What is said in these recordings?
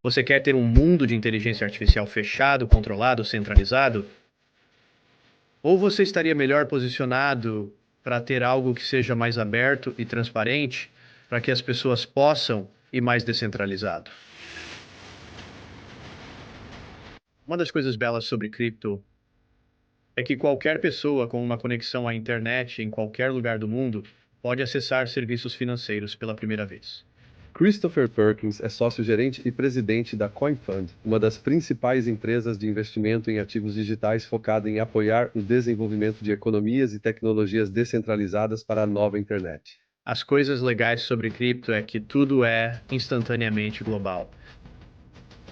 Você quer ter um mundo de inteligência artificial fechado, controlado, centralizado? Ou você estaria melhor posicionado para ter algo que seja mais aberto e transparente, para que as pessoas possam e mais descentralizado? Uma das coisas belas sobre cripto é que qualquer pessoa com uma conexão à internet em qualquer lugar do mundo pode acessar serviços financeiros pela primeira vez. Christopher Perkins é sócio-gerente e presidente da CoinFund, uma das principais empresas de investimento em ativos digitais focada em apoiar o desenvolvimento de economias e tecnologias descentralizadas para a nova internet. As coisas legais sobre cripto é que tudo é instantaneamente global.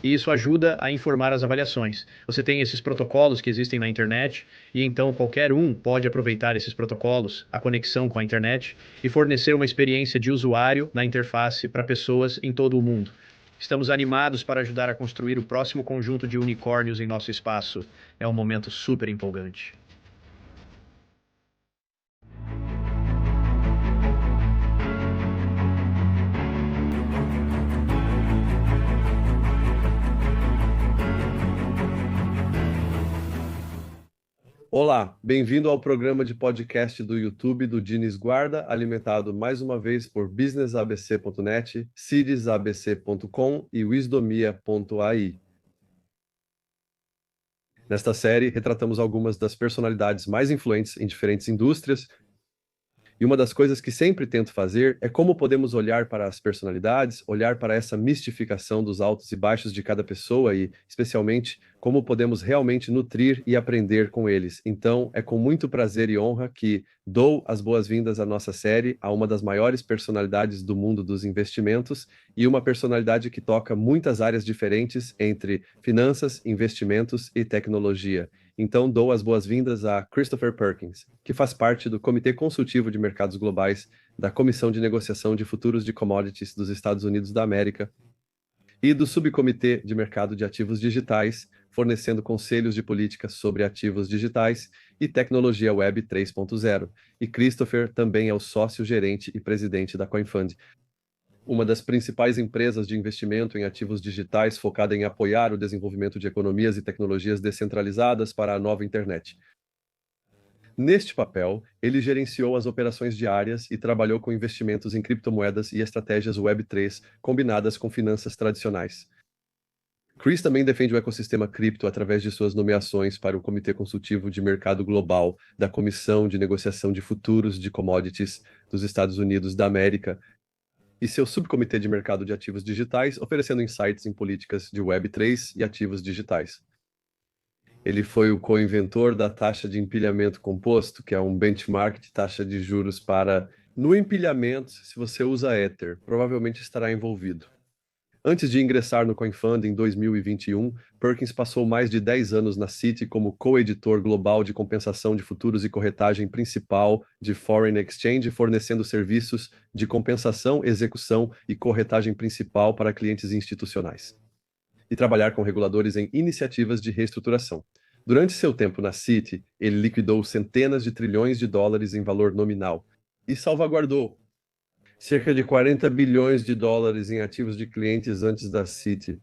E isso ajuda a informar as avaliações. Você tem esses protocolos que existem na internet, e então qualquer um pode aproveitar esses protocolos, a conexão com a internet, e fornecer uma experiência de usuário na interface para pessoas em todo o mundo. Estamos animados para ajudar a construir o próximo conjunto de unicórnios em nosso espaço. É um momento super empolgante. Olá, bem-vindo ao programa de podcast do YouTube do Diniz Guarda, alimentado mais uma vez por businessabc.net, cirisabc.com e wisdomia.ai. Nesta série, retratamos algumas das personalidades mais influentes em diferentes indústrias. E uma das coisas que sempre tento fazer é como podemos olhar para as personalidades, olhar para essa mistificação dos altos e baixos de cada pessoa e, especialmente, como podemos realmente nutrir e aprender com eles. Então, é com muito prazer e honra que dou as boas-vindas à nossa série a uma das maiores personalidades do mundo dos investimentos e uma personalidade que toca muitas áreas diferentes entre finanças, investimentos e tecnologia. Então, dou as boas-vindas a Christopher Perkins, que faz parte do Comitê Consultivo de Mercados Globais da Comissão de Negociação de Futuros de Commodities dos Estados Unidos da América e do Subcomitê de Mercado de Ativos Digitais, fornecendo conselhos de política sobre ativos digitais e tecnologia web 3.0. E Christopher também é o sócio-gerente e presidente da CoinFund, uma das principais empresas de investimento em ativos digitais focada em apoiar o desenvolvimento de economias e tecnologias descentralizadas para a nova internet. Neste papel, ele gerenciou as operações diárias e trabalhou com investimentos em criptomoedas e estratégias Web3 combinadas com finanças tradicionais. Chris também defende o ecossistema cripto através de suas nomeações para o Comitê Consultivo de Mercado Global da Comissão de Negociação de Futuros de Commodities dos Estados Unidos da América e seu subcomitê de mercado de ativos digitais, oferecendo insights em políticas de Web3 e ativos digitais. Ele foi o co-inventor da taxa de empilhamento composto, que é um benchmark de taxa de juros para... No empilhamento, se você usa Ether, provavelmente estará envolvido. Antes de ingressar no CoinFund em 2021, Perkins passou mais de 10 anos na Citi como co-editor global de compensação de futuros e corretagem principal de Foreign Exchange, fornecendo serviços de compensação, execução e corretagem principal para clientes institucionais. E trabalhar com reguladores em iniciativas de reestruturação. Durante seu tempo na Citi, ele liquidou centenas de trilhões de dólares em valor nominal e salvaguardou cerca de 40 bilhões de dólares em ativos de clientes antes da Citi.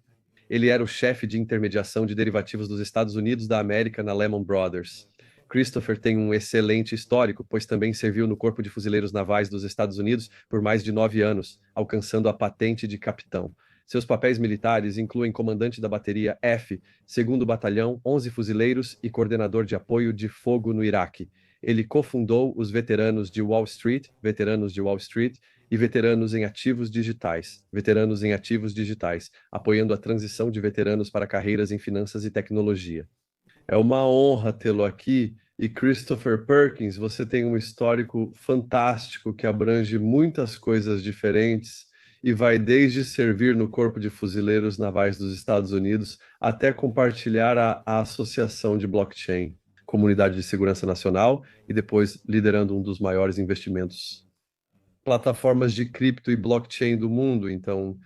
Ele era o chefe de intermediação de derivativos dos Estados Unidos da América na Lehman Brothers. Christopher tem um excelente histórico, pois também serviu no Corpo de Fuzileiros Navais dos Estados Unidos por mais de 9 anos, alcançando a patente de capitão. Seus papéis militares incluem comandante da bateria F, 2º Batalhão, 11 fuzileiros e coordenador de apoio de fogo no Iraque. Ele cofundou os Veteranos de Wall Street e veteranos em ativos digitais, apoiando a transição de veteranos para carreiras em finanças e tecnologia. É uma honra tê-lo aqui. E Christopher Perkins, você tem um histórico fantástico que abrange muitas coisas diferentes e vai desde servir no Corpo de Fuzileiros Navais dos Estados Unidos até compartilhar a Associação de Blockchain, Comunidade de Segurança Nacional, e depois liderando um dos maiores investimentos plataformas de cripto e blockchain do mundo. Então,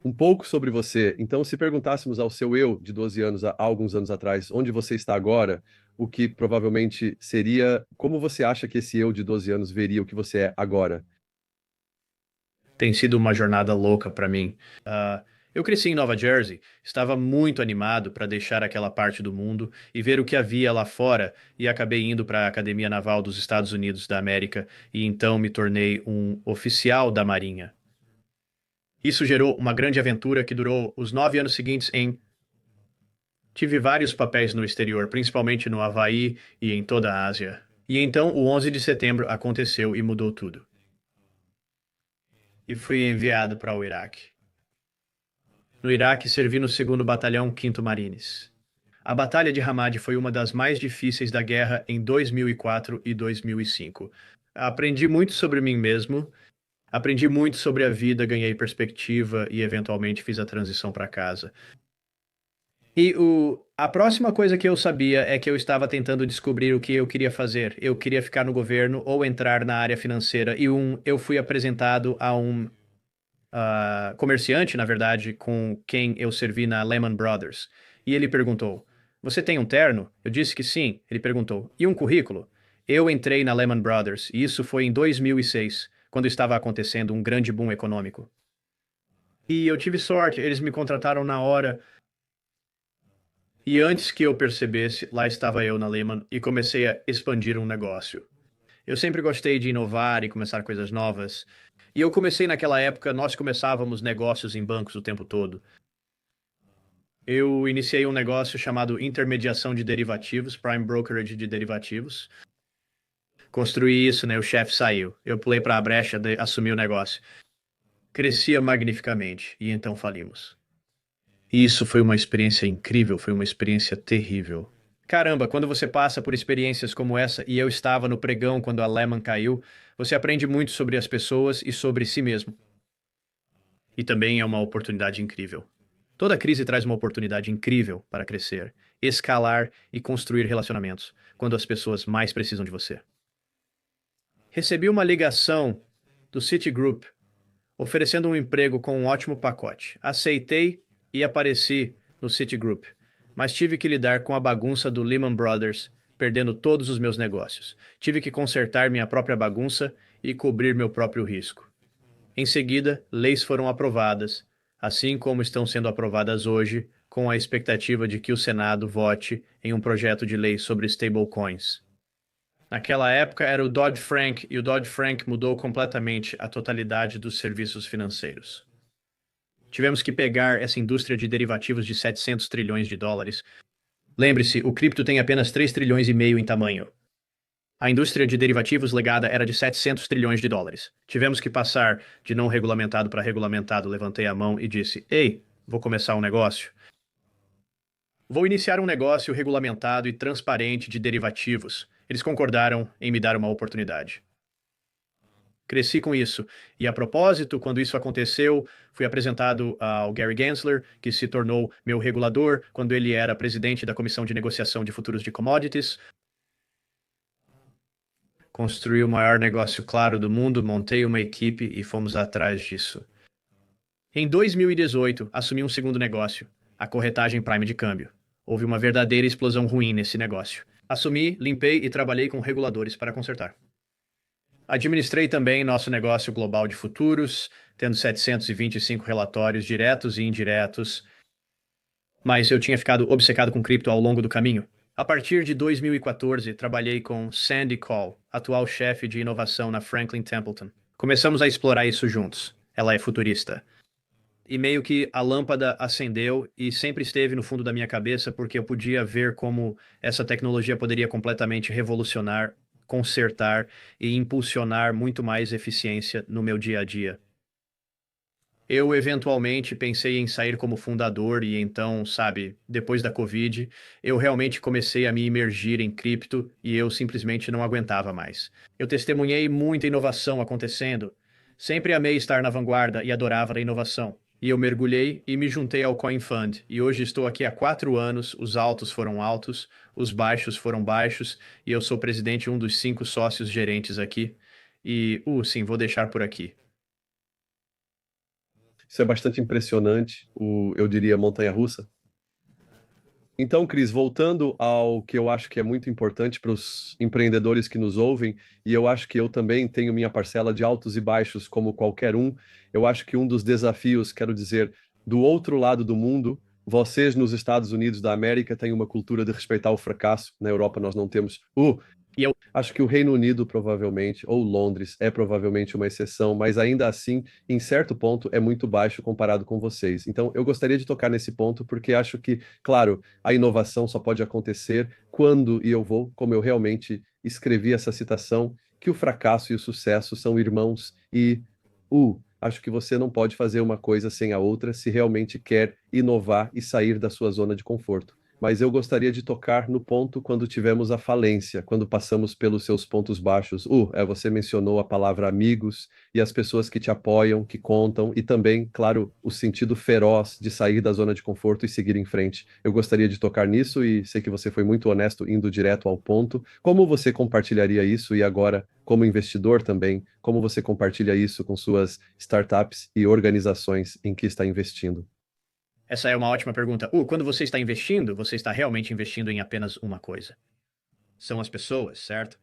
um pouco sobre você. Então, se perguntássemos ao seu eu de 12 anos, há alguns anos atrás, onde você está agora, o que provavelmente seria, como você acha que esse eu de 12 anos veria o que você é agora? Tem sido uma jornada louca para mim. Eu cresci em Nova Jersey, estava muito animado para deixar aquela parte do mundo e ver o que havia lá fora, e acabei indo para a Academia Naval dos Estados Unidos da América e então me tornei um oficial da Marinha. Isso gerou uma grande aventura que durou os 9 anos seguintes em. Tive vários papéis no exterior, principalmente no Havaí e em toda a Ásia. E então o 11 de setembro aconteceu e mudou tudo. E fui enviado para o Iraque. No Iraque, servi no 2º Batalhão 5º Marines. A Batalha de Hamad foi uma das mais difíceis da guerra em 2004 e 2005. Aprendi muito sobre mim mesmo, aprendi muito sobre a vida, ganhei perspectiva e eventualmente fiz a transição para casa. A próxima coisa que eu sabia é que eu estava tentando descobrir o que eu queria fazer. Eu queria ficar no governo ou entrar na área financeira. Eu fui apresentado a um comerciante, na verdade, com quem eu servi na Lehman Brothers. E ele perguntou: Você tem um terno? Eu disse que sim. Ele perguntou: E um currículo? Eu entrei na Lehman Brothers, e isso foi em 2006, quando estava acontecendo um grande boom econômico. E eu tive sorte, eles me contrataram na hora. E antes que eu percebesse, lá estava eu na Lehman e comecei a expandir um negócio. Eu sempre gostei de inovar e começar coisas novas. E eu comecei naquela época, nós começávamos negócios em bancos o tempo todo. Eu iniciei um negócio chamado intermediação de derivativos, prime brokerage de derivativos. Construí isso, né? O chefe saiu. Eu pulei para a brecha, assumi o negócio. Crescia magnificamente e então falimos. E isso foi uma experiência incrível, foi uma experiência terrível. Caramba, quando você passa por experiências como essa, e eu estava no pregão quando a Lehman caiu, você aprende muito sobre as pessoas e sobre si mesmo. E também é uma oportunidade incrível. Toda crise traz uma oportunidade incrível para crescer, escalar e construir relacionamentos, quando as pessoas mais precisam de você. Recebi uma ligação do Citigroup oferecendo um emprego com um ótimo pacote. Aceitei e apareci no Citigroup, mas tive que lidar com a bagunça do Lehman Brothers, perdendo todos os meus negócios. Tive que consertar minha própria bagunça e cobrir meu próprio risco. Em seguida, leis foram aprovadas, assim como estão sendo aprovadas hoje, com a expectativa de que o Senado vote em um projeto de lei sobre stablecoins. Naquela época era o Dodd-Frank, e o Dodd-Frank mudou completamente a totalidade dos serviços financeiros. Tivemos que pegar essa indústria de derivativos de 700 trilhões de dólares. Lembre-se, o cripto tem apenas 3 trilhões e meio em tamanho. A indústria de derivativos legada era de 700 trilhões de dólares. Tivemos que passar de não regulamentado para regulamentado. Levantei a mão e disse: Ei, vou começar um negócio. Vou iniciar um negócio regulamentado e transparente de derivativos. Eles concordaram em me dar uma oportunidade. Cresci com isso. E a propósito, quando isso aconteceu, fui apresentado ao Gary Gensler, que se tornou meu regulador quando ele era presidente da Comissão de Negociação de Futuros de Commodities. Construí o maior negócio claro do mundo, montei uma equipe e fomos atrás disso. Em 2018, assumi um segundo negócio, a corretagem Prime de câmbio. Houve uma verdadeira explosão ruim nesse negócio. Assumi, limpei e trabalhei com reguladores para consertar. Administrei também nosso negócio global de futuros, tendo 725 relatórios diretos e indiretos, mas eu tinha ficado obcecado com cripto ao longo do caminho. A partir de 2014, trabalhei com Sandy Call, atual chefe de inovação na Franklin Templeton. Começamos a explorar isso juntos. Ela é futurista. E meio que a lâmpada acendeu e sempre esteve no fundo da minha cabeça porque eu podia ver como essa tecnologia poderia completamente revolucionar, consertar e impulsionar muito mais eficiência no meu dia a dia. Eu eventualmente pensei em sair como fundador e então, sabe, depois da Covid, eu realmente comecei a me imergir em cripto e eu simplesmente não aguentava mais. Eu testemunhei muita inovação acontecendo. Sempre amei estar na vanguarda e adorava a inovação. E eu mergulhei e me juntei ao Coin Fund. E hoje estou aqui há 4 anos. Os altos foram altos, os baixos foram baixos, e eu sou presidente e um dos 5 sócios gerentes aqui. E, sim, vou deixar por aqui. Isso é bastante impressionante, eu diria montanha-russa. Então, Cris, voltando ao que eu acho que é muito importante para os empreendedores que nos ouvem, e eu acho que eu também tenho minha parcela de altos e baixos como qualquer um, eu acho que um dos desafios, quero dizer, do outro lado do mundo, vocês nos Estados Unidos da América têm uma cultura de respeitar o fracasso. Na Europa nós não temos. E eu Acho que o Reino Unido provavelmente, ou Londres, é provavelmente uma exceção, mas ainda assim, em certo ponto, é muito baixo comparado com vocês. Então, eu gostaria de tocar nesse ponto, porque acho que, claro, a inovação só pode acontecer quando, e eu vou, como eu realmente escrevi essa citação, que o fracasso e o sucesso são irmãos e, acho que você não pode fazer uma coisa sem a outra se realmente quer inovar e sair da sua zona de conforto. Mas eu gostaria de tocar no ponto quando tivemos a falência, quando passamos pelos seus pontos baixos. Você mencionou a palavra amigos e as pessoas que te apoiam, que contam, e também, claro, o sentido feroz de sair da zona de conforto e seguir em frente. Eu gostaria de tocar nisso e sei que você foi muito honesto indo direto ao ponto. Como você compartilharia isso e agora, como investidor também, como você compartilha isso com suas startups e organizações em que está investindo? Essa é uma ótima pergunta. Quando você está investindo, você está realmente investindo em apenas uma coisa. São as pessoas, certo?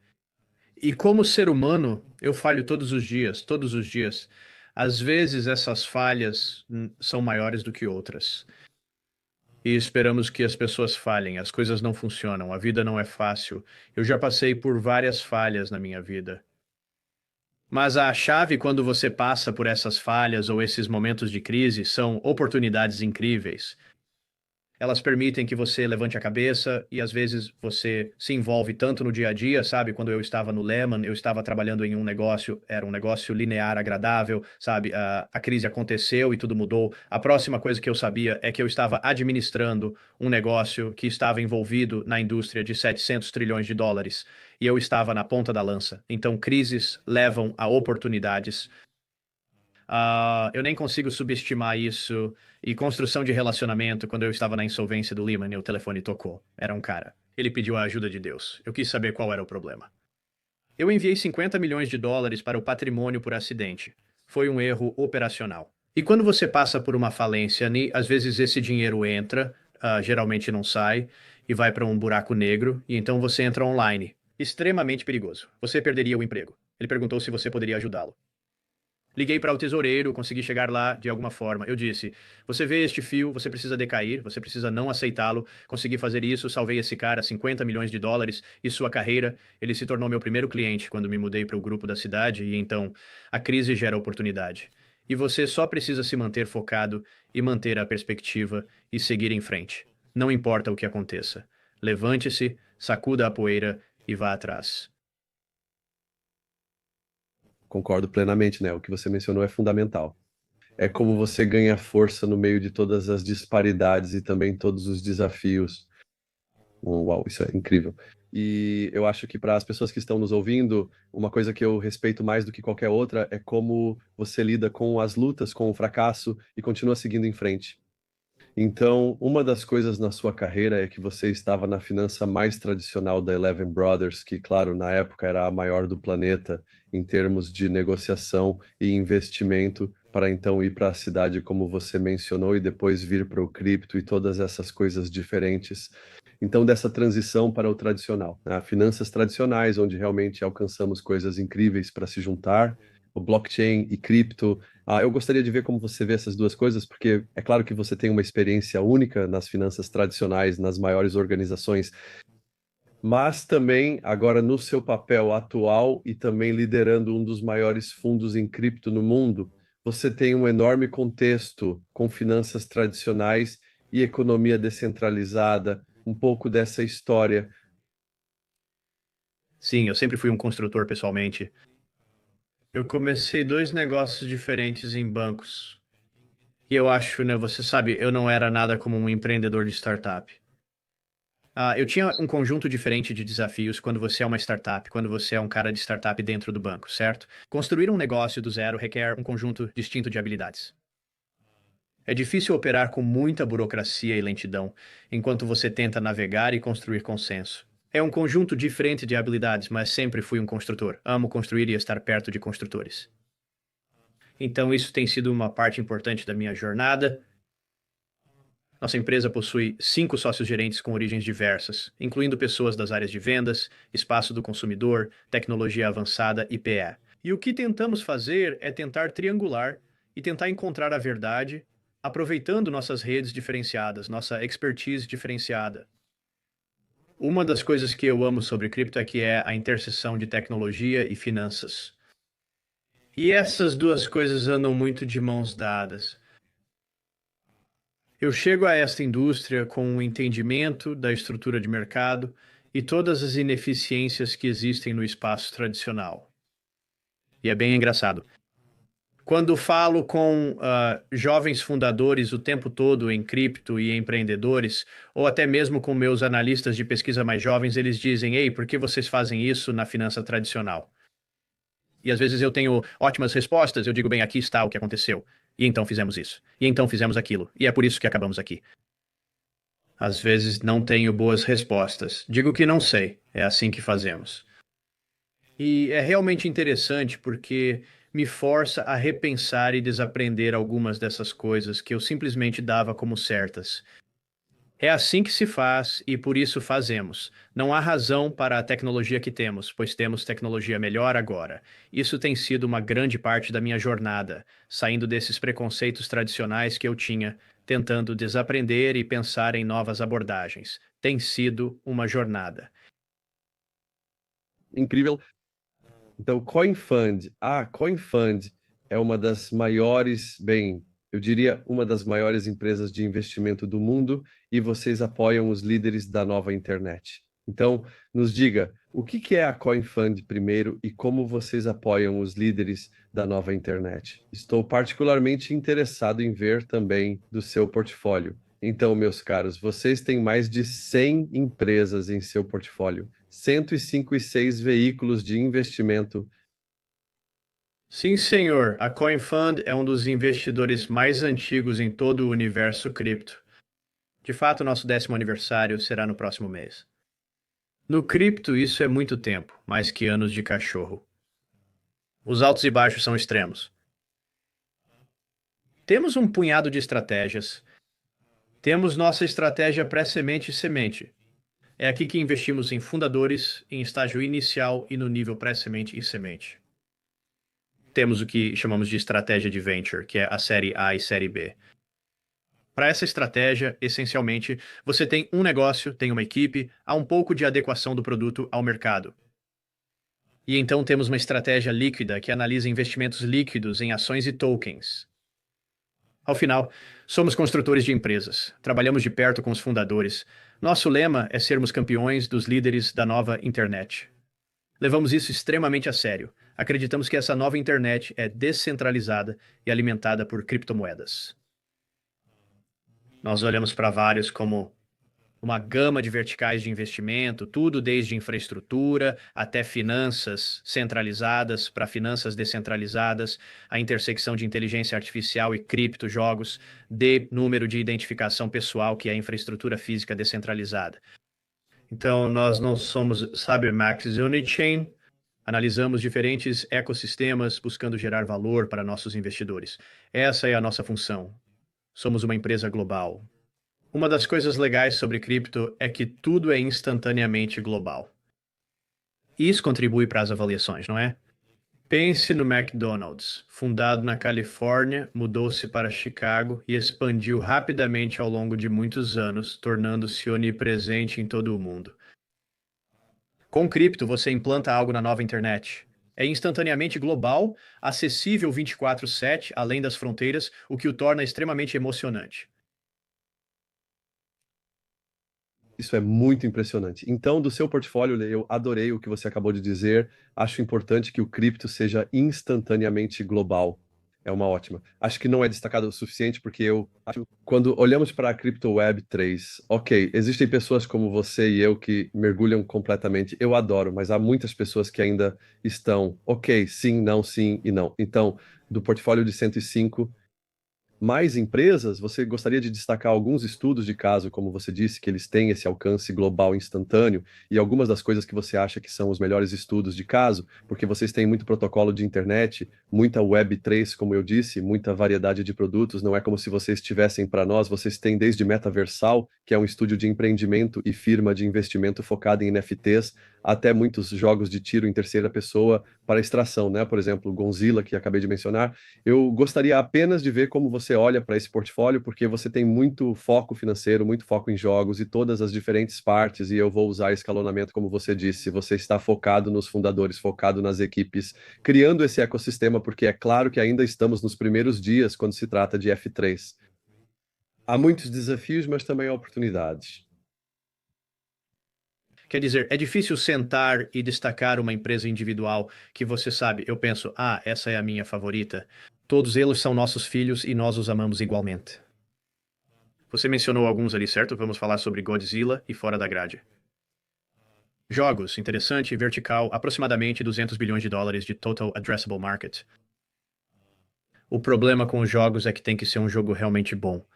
E como ser humano, eu falho todos os dias, todos os dias. Às vezes essas falhas são maiores do que outras. E esperamos que as pessoas falhem, as coisas não funcionam, a vida não é fácil. Eu já passei por várias falhas na minha vida. Mas a chave quando você passa por essas falhas ou esses momentos de crise são oportunidades incríveis. Elas permitem que você levante a cabeça e às vezes você se envolve tanto no dia a dia, sabe? Quando eu estava no Lehman, eu estava trabalhando em um negócio, era um negócio linear, agradável, sabe? A crise aconteceu e tudo mudou. A próxima coisa que eu sabia é que eu estava administrando um negócio que estava envolvido na indústria de 700 trilhões de dólares e eu estava na ponta da lança. Então, crises levam a oportunidades. Eu nem consigo subestimar isso. E construção de relacionamento, quando eu estava na insolvência do Lehman, o telefone tocou. Era um cara. Ele pediu a ajuda de Deus. Eu quis saber qual era o problema. Eu enviei 50 milhões de dólares para o patrimônio por acidente. Foi um erro operacional. E quando você passa por uma falência, às vezes esse dinheiro entra, geralmente não sai, e vai para um buraco negro, e então você entra online. Extremamente perigoso. Você perderia o emprego. Ele perguntou se você poderia ajudá-lo. Liguei para o tesoureiro, consegui chegar lá de alguma forma. Eu disse: Você vê este fio, você precisa decair, você precisa não aceitá-lo. Consegui fazer isso, salvei esse cara 50 milhões de dólares e sua carreira. Ele se tornou meu primeiro cliente quando me mudei para o grupo da cidade e então a crise gera oportunidade. E você só precisa se manter focado e manter a perspectiva e seguir em frente. Não importa o que aconteça. Levante-se, sacuda a poeira e vá atrás. Concordo plenamente, né? O que você mencionou é fundamental. É como você ganha força no meio de todas as disparidades e também todos os desafios. Uau, isso é incrível. E eu acho que para as pessoas que estão nos ouvindo, uma coisa que eu respeito mais do que qualquer outra é como você lida com as lutas, com o fracasso e continua seguindo em frente. Então, uma das coisas na sua carreira é que você estava na finança mais tradicional da Eleven Brothers, que, claro, na época era a maior do planeta em termos de negociação e investimento, para então ir para a cidade, como você mencionou, e depois vir para o cripto e todas essas coisas diferentes. Então, dessa transição para o tradicional, né? Finanças tradicionais, onde realmente alcançamos coisas incríveis para se juntar, o blockchain e cripto. Eu gostaria de ver como você vê essas duas coisas, porque é claro que você tem uma experiência única nas finanças tradicionais, nas maiores organizações, mas também agora no seu papel atual e também liderando um dos maiores fundos em cripto no mundo, você tem um enorme contexto com finanças tradicionais e economia descentralizada, um pouco dessa história. Sim, eu sempre fui um construtor pessoalmente. Eu comecei dois negócios diferentes em bancos. E eu acho, né, você sabe, eu não era nada como um empreendedor de startup. Eu tinha um conjunto diferente de desafios quando você é uma startup, quando você é um cara de startup dentro do banco, certo? Construir um negócio do zero requer um conjunto distinto de habilidades. É difícil operar com muita burocracia e lentidão, enquanto você tenta navegar e construir consenso. É um conjunto diferente de habilidades, mas sempre fui um construtor. Amo construir e estar perto de construtores. Então, isso tem sido uma parte importante da minha jornada. Nossa empresa possui 5 sócios-gerentes com origens diversas, incluindo pessoas das áreas de vendas, espaço do consumidor, tecnologia avançada e PE. E o que tentamos fazer é tentar triangular e tentar encontrar a verdade, aproveitando nossas redes diferenciadas, nossa expertise diferenciada. Uma das coisas que eu amo sobre cripto é que é a interseção de tecnologia e finanças. E essas duas coisas andam muito de mãos dadas. Eu chego a esta indústria com um entendimento da estrutura de mercado e todas as ineficiências que existem no espaço tradicional. E é bem engraçado. Quando falo com jovens fundadores o tempo todo em cripto e empreendedores, ou até mesmo com meus analistas de pesquisa mais jovens, eles dizem: Ei, por que vocês fazem isso na finança tradicional? E às vezes eu tenho ótimas respostas, eu digo: bem, aqui está o que aconteceu. E então fizemos isso. E então fizemos aquilo. E é por isso que acabamos aqui. Às vezes não tenho boas respostas. Digo que não sei. É assim que fazemos. E é realmente interessante porque me força a repensar e desaprender algumas dessas coisas que eu simplesmente dava como certas. É assim que se faz e por isso fazemos. Não há razão para a tecnologia que temos, pois temos tecnologia melhor agora. Isso tem sido uma grande parte da minha jornada, saindo desses preconceitos tradicionais que eu tinha, tentando desaprender e pensar em novas abordagens. Tem sido uma jornada. Incrível. Então, CoinFund. CoinFund é uma das maiores, bem, eu diria uma das maiores empresas de investimento do mundo e vocês apoiam os líderes da nova internet. Então, nos diga, o que que é a CoinFund primeiro e como vocês apoiam os líderes da nova internet? Estou particularmente interessado em ver também do seu portfólio. Então, meus caros, vocês têm mais de 100 empresas em seu portfólio, 156 veículos de investimento. Sim, senhor. A CoinFund é um dos investidores mais antigos em todo o universo cripto. De fato, nosso 10º aniversário será no próximo mês. No cripto, isso é muito tempo, mais que anos de cachorro. Os altos e baixos são extremos. Temos um punhado de estratégias. Temos nossa estratégia pré-semente e semente. É aqui que investimos em fundadores, em estágio inicial e no nível pré-semente e semente. Temos o que chamamos de estratégia de venture, que é a série A e série B. Para essa estratégia, essencialmente, você tem um negócio, tem uma equipe, há um pouco de adequação do produto ao mercado. E então temos uma estratégia líquida que analisa investimentos líquidos em ações e tokens. Ao final, somos construtores de empresas, trabalhamos de perto com os fundadores. Nosso lema é sermos campeões dos líderes da nova internet. Levamos isso extremamente a sério. Acreditamos que essa nova internet é descentralizada e alimentada por criptomoedas. Nós olhamos para vários como uma gama de verticais de investimento, tudo desde infraestrutura até finanças centralizadas para finanças descentralizadas, a intersecção de inteligência artificial e criptojogos, de número de identificação pessoal, que é a infraestrutura física descentralizada. Então, nós não somos, sabe, Max Unichain, analisamos diferentes ecossistemas buscando gerar valor para nossos investidores. Essa é a nossa função. Somos uma empresa global. Uma das coisas legais sobre cripto é que tudo é instantaneamente global. E isso contribui para as avaliações, não é? Pense no McDonald's, fundado na Califórnia, mudou-se para Chicago e expandiu rapidamente ao longo de muitos anos, tornando-se onipresente em todo o mundo. Com cripto, você implanta algo na nova internet. É instantaneamente global, acessível 24/7, além das fronteiras, o que o torna extremamente emocionante. Isso é muito impressionante. Então, do seu portfólio, Lê, eu adorei o que você acabou de dizer. Acho importante que o cripto seja instantaneamente global. É uma ótima. Acho que não é destacado o suficiente porque eu acho, quando olhamos para a Crypto Web 3, ok, existem pessoas como você e eu que mergulham completamente. Eu adoro, mas há muitas pessoas que ainda estão, ok, sim e não. Então, do portfólio de 105 mais empresas, você gostaria de destacar alguns estudos de caso, como você disse, que eles têm esse alcance global instantâneo, e algumas das coisas que você acha que são os melhores estudos de caso, porque vocês têm muito protocolo de internet, muita Web3, como eu disse, muita variedade de produtos, não é como se vocês tivessem para nós, vocês têm desde Metaversal, que é um estúdio de empreendimento e firma de investimento focada em NFTs, até muitos jogos de tiro em terceira pessoa para extração, né? Por exemplo, Gonzilla, que acabei de mencionar. Eu gostaria apenas de ver como você olha para esse portfólio, porque você tem muito foco financeiro, muito foco em jogos e todas as diferentes partes, e eu vou usar escalonamento, como você disse. Você está focado nos fundadores, focado nas equipes, criando esse ecossistema, porque é claro que ainda estamos nos primeiros dias quando se trata de F3. Há muitos desafios, mas também oportunidades. Quer dizer, é difícil sentar e destacar uma empresa individual que você sabe, eu penso, ah, essa é a minha favorita. Todos eles são nossos filhos e nós os amamos igualmente. Você mencionou alguns ali, certo? Vamos falar sobre Godzilla e Fora da Grade. Jogos, interessante, vertical, aproximadamente 200 bilhões de dólares de Total Addressable Market. O problema com os jogos é que tem que ser um jogo realmente bom.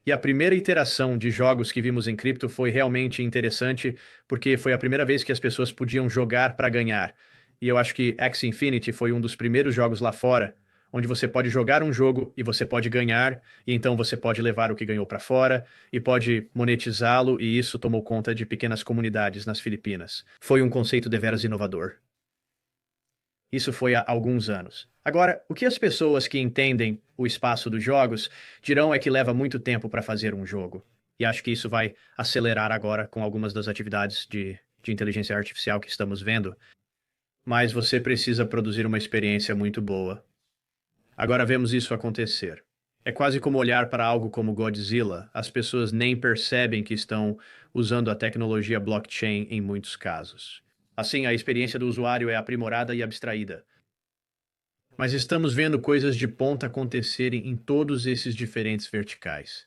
E a primeira iteração de jogos que vimos em cripto foi realmente interessante, porque foi a primeira vez que as pessoas podiam jogar para ganhar. E eu acho que Axie Infinity foi um dos primeiros jogos lá fora, onde você pode jogar um jogo e você pode ganhar, e então você pode levar o que ganhou para fora e pode monetizá-lo, e isso tomou conta de pequenas comunidades nas Filipinas. Foi um conceito deveras inovador. Isso foi há alguns anos. Agora, o que as pessoas que entendem o espaço dos jogos dirão é que leva muito tempo para fazer um jogo. E acho que isso vai acelerar agora com algumas das atividades de inteligência artificial que estamos vendo. Mas você precisa produzir uma experiência muito boa. Agora vemos isso acontecer. É quase como olhar para algo como Godzilla. As pessoas nem percebem que estão usando a tecnologia blockchain em muitos casos. Assim, a experiência do usuário é aprimorada e abstraída. Mas estamos vendo coisas de ponta acontecerem em todos esses diferentes verticais.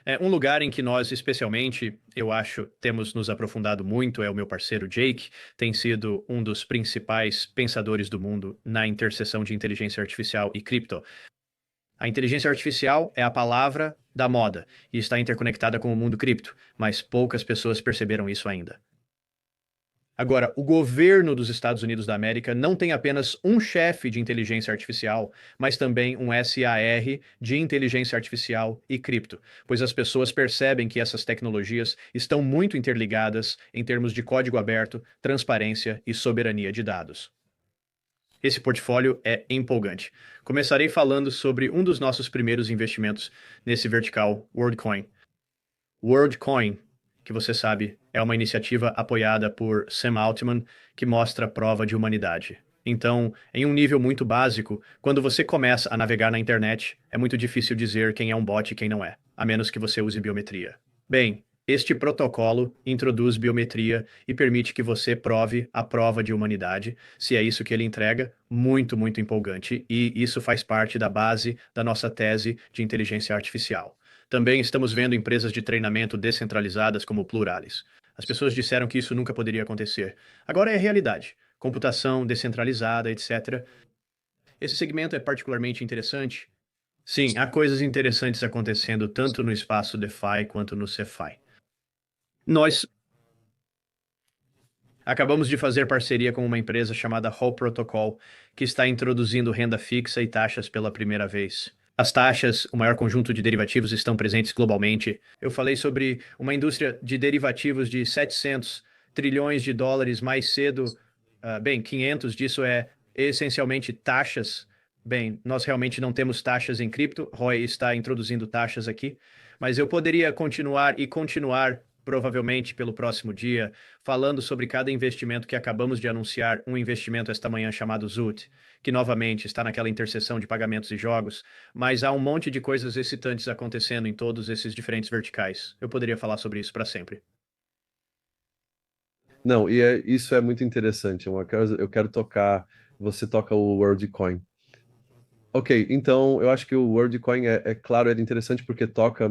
É um lugar em que nós, especialmente, eu acho, temos nos aprofundado muito é o meu parceiro Jake, tem sido um dos principais pensadores do mundo na interseção de inteligência artificial e cripto. A inteligência artificial é a palavra da moda e está interconectada com o mundo cripto, mas poucas pessoas perceberam isso ainda. Agora, o governo dos Estados Unidos da América não tem apenas um chefe de inteligência artificial, mas também um SAR de inteligência artificial e cripto, pois as pessoas percebem que essas tecnologias estão muito interligadas em termos de código aberto, transparência e soberania de dados. Esse portfólio é empolgante. Começarei falando sobre um dos nossos primeiros investimentos nesse vertical, WorldCoin. WorldCoin, que você sabe, é uma iniciativa apoiada por Sam Altman que mostra a prova de humanidade. Então, em um nível muito básico, quando você começa a navegar na internet, é muito difícil dizer quem é um bot e quem não é, a menos que você use biometria. Bem, este protocolo introduz biometria e permite que você prove a prova de humanidade, se é isso que ele entrega, muito, muito empolgante, e isso faz parte da base da nossa tese de inteligência artificial. Também estamos vendo empresas de treinamento descentralizadas como Pluralis. As pessoas disseram que isso nunca poderia acontecer. Agora é realidade. Computação descentralizada, etc. Esse segmento é particularmente interessante. Sim, há coisas interessantes acontecendo tanto no espaço DeFi quanto no CeFi. Nós acabamos de fazer parceria com uma empresa chamada Hall Protocol, que está introduzindo renda fixa e taxas pela primeira vez. As taxas, o maior conjunto de derivativos, estão presentes globalmente. Eu falei sobre uma indústria de derivativos de 700 trilhões de dólares mais cedo. Bem, 500 disso é essencialmente taxas. Bem, nós realmente não temos taxas em cripto. Roy está introduzindo taxas aqui, mas eu poderia continuar e continuar provavelmente pelo próximo dia, falando sobre cada investimento que acabamos de anunciar, um investimento esta manhã chamado Zoot, que novamente está naquela interseção de pagamentos e jogos, mas há um monte de coisas excitantes acontecendo em todos esses diferentes verticais. Eu poderia falar sobre isso para sempre. Não, isso é muito interessante. Eu quero tocar. Você toca o WorldCoin. Ok, então eu acho que o WorldCoin é claro, é interessante porque toca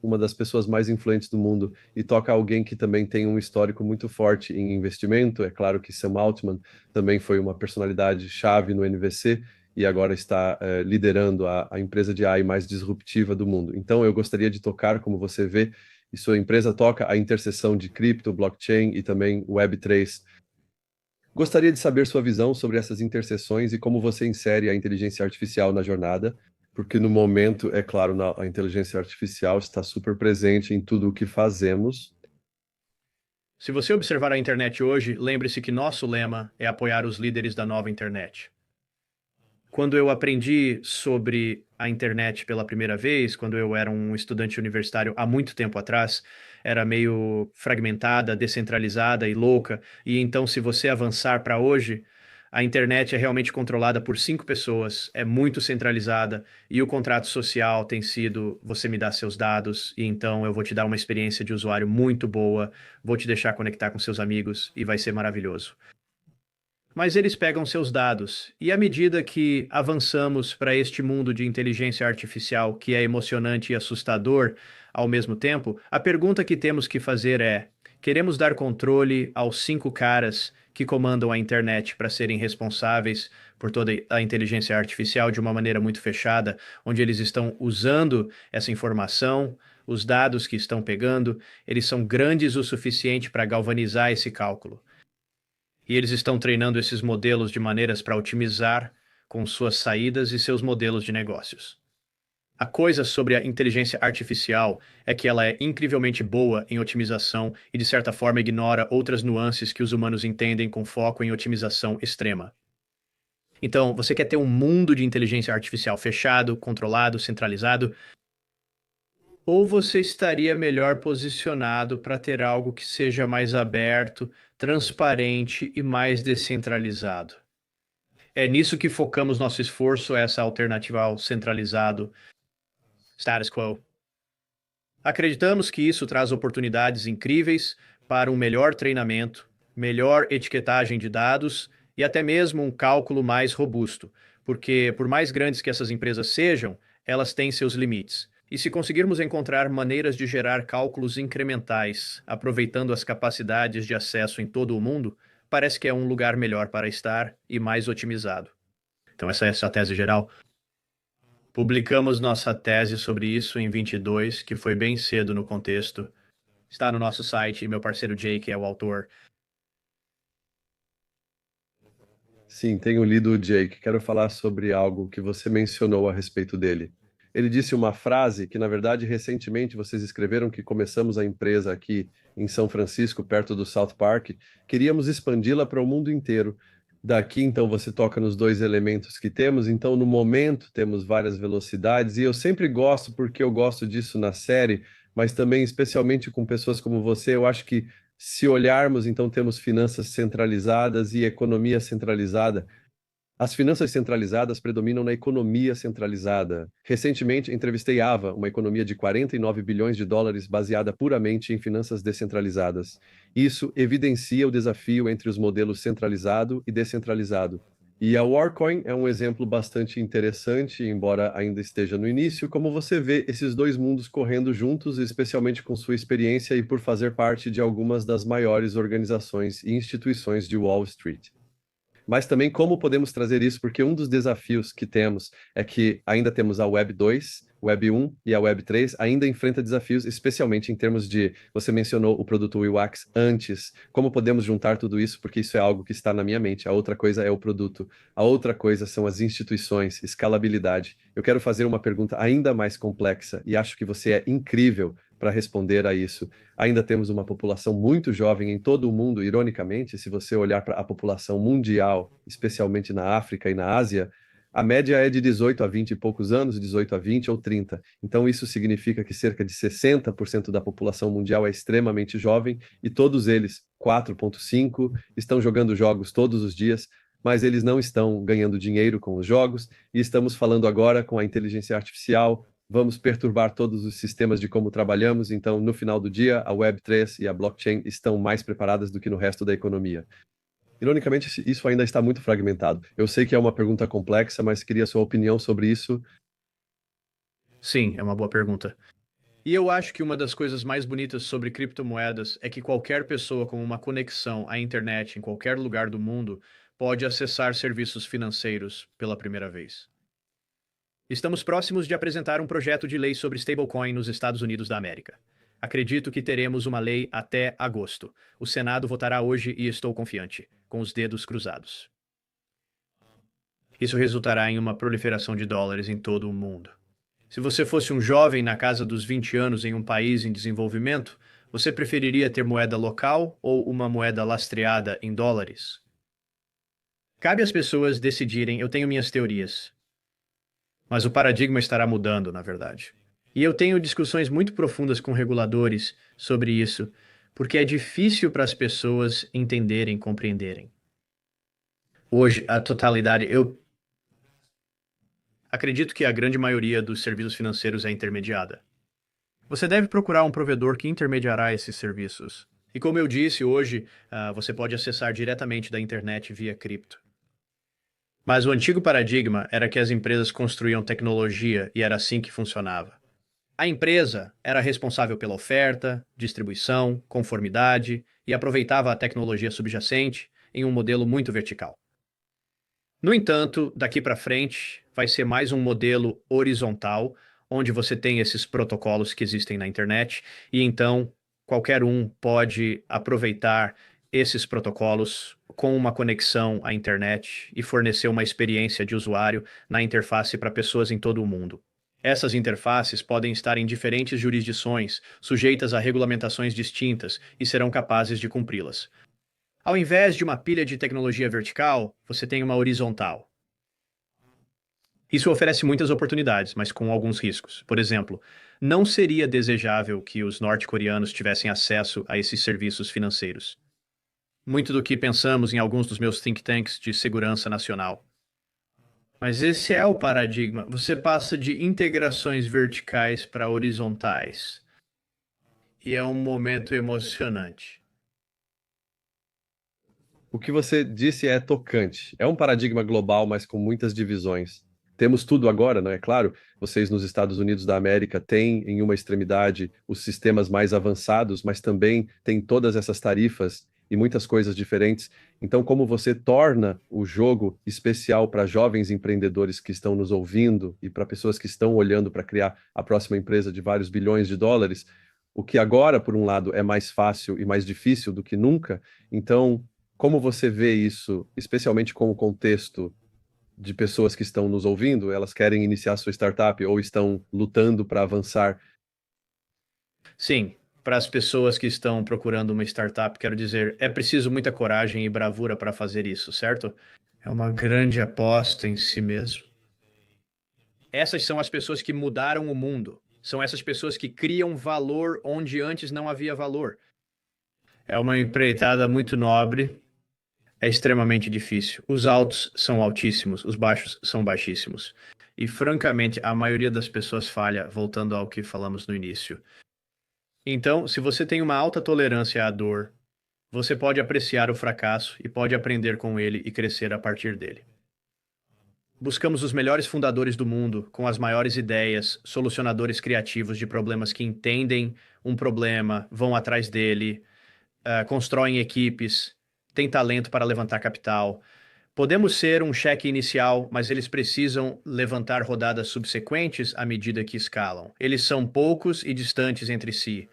uma das pessoas mais influentes do mundo e toca alguém que também tem um histórico muito forte em investimento. É claro que Sam Altman também foi uma personalidade chave no NVC e agora está liderando a empresa de AI mais disruptiva do mundo. Então eu gostaria de tocar, como você vê, e sua empresa toca a interseção de cripto, blockchain e também Web3. Gostaria de saber sua visão sobre essas interseções e como você insere a inteligência artificial na jornada, porque no momento, é claro, a inteligência artificial está super presente em tudo o que fazemos. Se você observar a internet hoje, lembre-se que nosso lema é apoiar os líderes da nova internet. Quando eu aprendi sobre a internet pela primeira vez, quando eu era um estudante universitário há muito tempo atrás, era meio fragmentada, descentralizada e louca. E então, se você avançar para hoje, a internet é realmente controlada por 5 pessoas, é muito centralizada e o contrato social tem sido: você me dá seus dados e então eu vou te dar uma experiência de usuário muito boa, vou te deixar conectar com seus amigos e vai ser maravilhoso. Mas eles pegam seus dados, e à medida que avançamos para este mundo de inteligência artificial que é emocionante e assustador ao mesmo tempo, a pergunta que temos que fazer é: queremos dar controle aos 5 caras que comandam a internet para serem responsáveis por toda a inteligência artificial de uma maneira muito fechada, onde eles estão usando essa informação, os dados que estão pegando, eles são grandes o suficiente para galvanizar esse cálculo. E eles estão treinando esses modelos de maneiras para otimizar com suas saídas e seus modelos de negócios. A coisa sobre a inteligência artificial é que ela é incrivelmente boa em otimização e, de certa forma, ignora outras nuances que os humanos entendem com foco em otimização extrema. Então, você quer ter um mundo de inteligência artificial fechado, controlado, centralizado, ou você estaria melhor posicionado para ter algo que seja mais aberto, transparente e mais descentralizado? É nisso que focamos nosso esforço, essa alternativa ao centralizado status quo. Acreditamos que isso traz oportunidades incríveis para um melhor treinamento, melhor etiquetagem de dados e até mesmo um cálculo mais robusto, porque, por mais grandes que essas empresas sejam, elas têm seus limites. E se conseguirmos encontrar maneiras de gerar cálculos incrementais, aproveitando as capacidades de acesso em todo o mundo, parece que é um lugar melhor para estar e mais otimizado. Então, essa é a tese geral. Publicamos nossa tese sobre isso em 22, que foi bem cedo no contexto. Está no nosso site e meu parceiro Jake é o autor. Sim, tenho lido o Jake. Quero falar sobre algo que você mencionou a respeito dele. Ele disse uma frase que, na verdade, recentemente vocês escreveram que começamos a empresa aqui em São Francisco, perto do South Park. Queríamos expandi-la para o mundo inteiro. Daqui, então, você toca nos dois elementos que temos. Então, no momento, temos várias velocidades, e eu sempre gosto, porque eu gosto disso na série, mas também, especialmente com pessoas como você, eu acho que se olharmos, então temos finanças centralizadas e economia centralizada. As finanças centralizadas predominam na economia centralizada. Recentemente, entrevistei Ava, uma economia de 49 bilhões de dólares baseada puramente em finanças descentralizadas. Isso evidencia o desafio entre os modelos centralizado e descentralizado. E a Warcoin é um exemplo bastante interessante, embora ainda esteja no início, como você vê esses dois mundos correndo juntos, especialmente com sua experiência e por fazer parte de algumas das maiores organizações e instituições de Wall Street. Mas também como podemos trazer isso, porque um dos desafios que temos é que ainda temos a Web 2, Web 1 e a Web 3, ainda enfrenta desafios, especialmente em termos de, você mencionou o produto WeWax antes, como podemos juntar tudo isso, porque isso é algo que está na minha mente. A outra coisa é o produto, a outra coisa são as instituições, escalabilidade. Eu quero fazer uma pergunta ainda mais complexa e acho que você é incrível para responder a isso. Ainda temos uma população muito jovem em todo o mundo, ironicamente, se você olhar para a população mundial, especialmente na África e na Ásia, a média é de 18 a 20 e poucos anos, 18 a 20 ou 30. Então, isso significa que cerca de 60% da população mundial é extremamente jovem e todos eles, 4,5, estão jogando jogos todos os dias, mas eles não estão ganhando dinheiro com os jogos, e estamos falando agora com a inteligência artificial. Vamos perturbar todos os sistemas de como trabalhamos, então, no final do dia, a Web3 e a blockchain estão mais preparadas do que no resto da economia. Ironicamente, isso ainda está muito fragmentado. Eu sei que é uma pergunta complexa, mas queria sua opinião sobre isso. Sim, é uma boa pergunta. E eu acho que uma das coisas mais bonitas sobre criptomoedas é que qualquer pessoa com uma conexão à internet em qualquer lugar do mundo pode acessar serviços financeiros pela primeira vez. Estamos próximos de apresentar um projeto de lei sobre stablecoin nos Estados Unidos da América. Acredito que teremos uma lei até agosto. O Senado votará hoje e estou confiante, com os dedos cruzados. Isso resultará em uma proliferação de dólares em todo o mundo. Se você fosse um jovem na casa dos 20 anos em um país em desenvolvimento, Você preferiria ter moeda local ou uma moeda lastreada em dólares? Cabe às pessoas decidirem, eu tenho minhas teorias, mas o paradigma estará mudando, na verdade. E eu tenho discussões muito profundas com reguladores sobre isso, porque é difícil para as pessoas entenderem, compreenderem. Hoje, a totalidade, eu acredito que a grande maioria dos serviços financeiros é intermediada. Você deve procurar um provedor que intermediará esses serviços. E como eu disse, hoje você pode acessar diretamente da internet via cripto. Mas o antigo paradigma era que as empresas construíam tecnologia e era assim que funcionava. A empresa era responsável pela oferta, distribuição, conformidade e aproveitava a tecnologia subjacente em um modelo muito vertical. No entanto, daqui para frente, vai ser mais um modelo horizontal, onde você tem esses protocolos que existem na internet, e então qualquer um pode aproveitar esses protocolos com uma conexão à internet e fornecer uma experiência de usuário na interface para pessoas em todo o mundo. Essas interfaces podem estar em diferentes jurisdições, sujeitas a regulamentações distintas e serão capazes de cumpri-las. Ao invés de uma pilha de tecnologia vertical, você tem uma horizontal. Isso oferece muitas oportunidades, mas com alguns riscos. Por exemplo, não seria desejável que os norte-coreanos tivessem acesso a esses serviços financeiros. Muito do que pensamos em alguns dos meus think tanks de segurança nacional. Mas esse é o paradigma. Você passa de integrações verticais para horizontais. E é um momento emocionante. O que você disse é tocante. É um paradigma global, mas com muitas divisões. Temos tudo agora, não é claro? Vocês nos Estados Unidos da América têm em uma extremidade os sistemas mais avançados, mas também têm todas essas tarifas e muitas coisas diferentes. Então, como você torna o jogo especial para jovens empreendedores que estão nos ouvindo e para pessoas que estão olhando para criar a próxima empresa de vários bilhões de dólares, o que agora, por um lado, é mais fácil e mais difícil do que nunca, então como você vê isso, especialmente com o contexto de pessoas que estão nos ouvindo, elas querem iniciar sua startup ou estão lutando para avançar? Sim, para as pessoas que estão procurando uma startup, quero dizer, é preciso muita coragem e bravura para fazer isso, certo? É uma grande aposta em si mesmo. Essas são as pessoas que mudaram o mundo. São essas pessoas que criam valor onde antes não havia valor. É uma empreitada muito nobre, é extremamente difícil. Os altos são altíssimos, os baixos são baixíssimos. E, francamente, a maioria das pessoas falha, voltando ao que falamos no início. Então, se você tem uma alta tolerância à dor, você pode apreciar o fracasso e pode aprender com ele e crescer a partir dele. Buscamos os melhores fundadores do mundo, com as maiores ideias, solucionadores criativos de problemas que entendem um problema, vão atrás dele, constroem equipes, têm talento para levantar capital. Podemos ser um cheque inicial, mas eles precisam levantar rodadas subsequentes à medida que escalam. Eles são poucos e distantes entre si,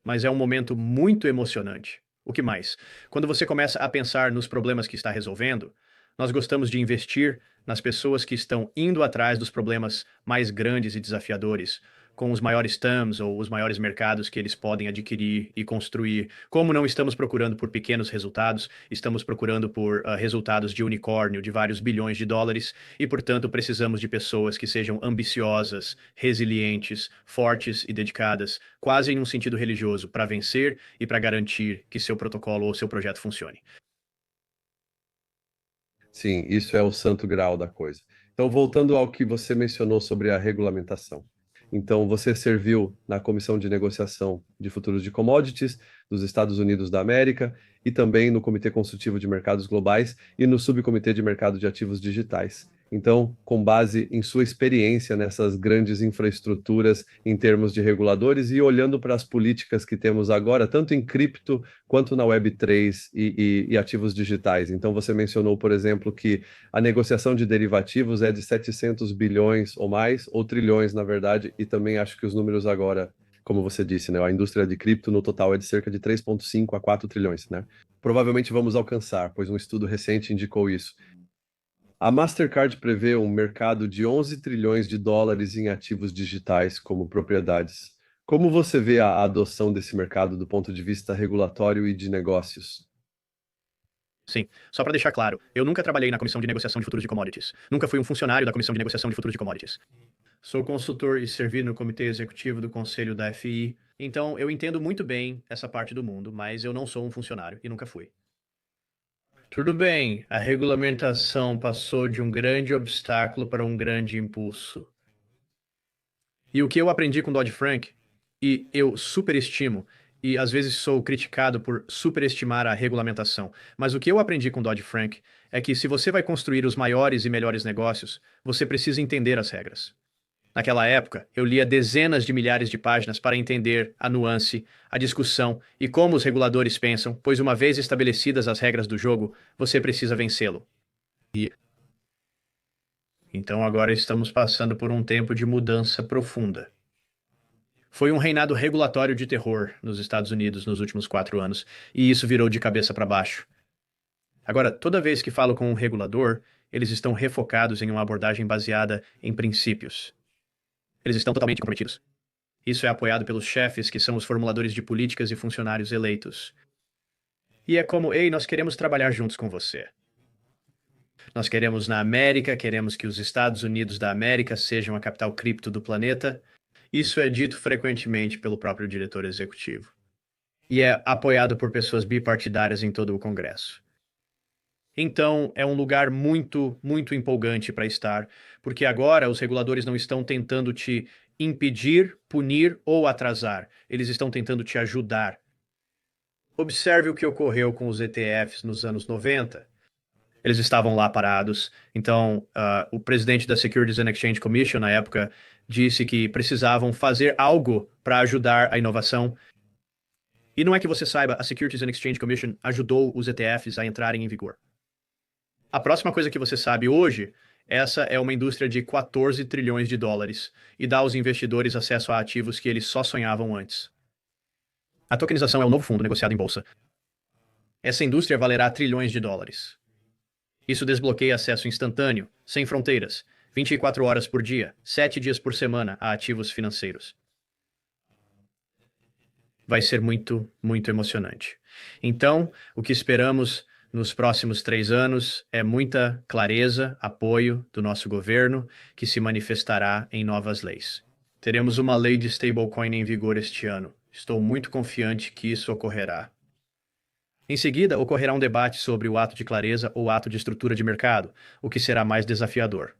mas é um momento muito emocionante. O que mais? Quando você começa a pensar nos problemas que está resolvendo, nós gostamos de investir nas pessoas que estão indo atrás dos problemas mais grandes e desafiadores, com os maiores TAMs ou os maiores mercados que eles podem adquirir e construir. Como não estamos procurando por pequenos resultados, estamos procurando por resultados de unicórnio de vários bilhões de dólares e, portanto, precisamos de pessoas que sejam ambiciosas, resilientes, fortes e dedicadas, quase em um sentido religioso, para vencer e para garantir que seu protocolo ou seu projeto funcione. Sim, isso é o santo grau da coisa. Então, voltando ao que você mencionou sobre a regulamentação. Então, você serviu na Comissão de Negociação de Futuros de Commodities dos Estados Unidos da América e também no Comitê Consultivo de Mercados Globais e no Subcomitê de Mercado de Ativos Digitais. Então, com base em sua experiência nessas grandes infraestruturas em termos de reguladores e olhando para as políticas que temos agora, tanto em cripto quanto na Web3 e ativos digitais. Então, você mencionou, por exemplo, que a negociação de derivativos é de 700 bilhões ou mais, ou trilhões, na verdade, e também acho que os números agora, como você disse, né, a indústria de cripto no total é de cerca de 3,5 a 4 trilhões, né? Provavelmente vamos alcançar, pois um estudo recente indicou isso. A Mastercard prevê um mercado de 11 trilhões de dólares em ativos digitais como propriedades. Como você vê a adoção desse mercado do ponto de vista regulatório e de negócios? Sim, só para deixar claro, eu nunca trabalhei na Comissão de Negociação de Futuros de Commodities. Nunca fui um funcionário da Comissão de Negociação de Futuros de Commodities. Sou consultor e servi no comitê executivo do conselho da FI, então eu entendo muito bem essa parte do mundo, mas eu não sou um funcionário e nunca fui. Tudo bem, a regulamentação passou de um grande obstáculo para um grande impulso. E o que eu aprendi com Dodd-Frank, e eu superestimo, e às vezes sou criticado por superestimar a regulamentação, mas o que eu aprendi com Dodd-Frank é que se você vai construir os maiores e melhores negócios, você precisa entender as regras. Naquela época, eu lia dezenas de milhares de páginas para entender a nuance, a discussão e como os reguladores pensam, pois uma vez estabelecidas as regras do jogo, você precisa vencê-lo. E então agora estamos passando por um tempo de mudança profunda. Foi um reinado regulatório de terror nos Estados Unidos nos últimos 4 anos, e isso virou de cabeça para baixo. Agora, toda vez que falo com um regulador, eles estão refocados em uma abordagem baseada em princípios. Eles estão totalmente comprometidos. Isso é apoiado pelos chefes, que são os formuladores de políticas e funcionários eleitos. E é como, ei, nós queremos trabalhar juntos com você. Nós queremos na América, queremos que os Estados Unidos da América sejam a capital cripto do planeta. Isso é dito frequentemente pelo próprio diretor executivo. E é apoiado por pessoas bipartidárias em todo o Congresso. Então, é um lugar muito, muito empolgante para estar, porque agora os reguladores não estão tentando te impedir, punir ou atrasar. Eles estão tentando te ajudar. Observe o que ocorreu com os ETFs nos anos 90. Eles estavam lá parados. Então, o presidente da Securities and Exchange Commission, na época, disse que precisavam fazer algo para ajudar a inovação. E não é que você saiba, a Securities and Exchange Commission ajudou os ETFs a entrarem em vigor. A próxima coisa que você sabe hoje, essa é uma indústria de 14 trilhões de dólares e dá aos investidores acesso a ativos que eles só sonhavam antes. A tokenização é um novo fundo negociado em bolsa. Essa indústria valerá trilhões de dólares. Isso desbloqueia acesso instantâneo, sem fronteiras, 24 horas por dia, 7 dias por semana a ativos financeiros. Vai ser muito, muito emocionante. Então, o que esperamos nos próximos 3 anos é muita clareza, apoio do nosso governo, que se manifestará em novas leis. Teremos uma lei de stablecoin em vigor este ano. Estou muito confiante que isso ocorrerá. Em seguida, ocorrerá um debate sobre o ato de clareza ou ato de estrutura de mercado, o que será mais desafiador.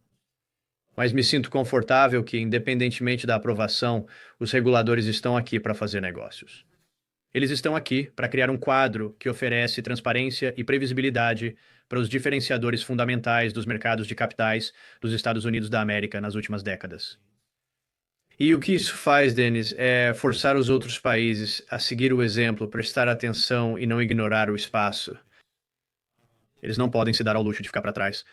Mas me sinto confortável que, independentemente da aprovação, os reguladores estão aqui para fazer negócios. Eles estão aqui para criar um quadro que oferece transparência e previsibilidade para os diferenciadores fundamentais dos mercados de capitais dos Estados Unidos da América nas últimas décadas. E o que isso faz, Denis, é forçar os outros países a seguir o exemplo, prestar atenção e não ignorar o espaço. Eles não podem se dar ao luxo de ficar para trás.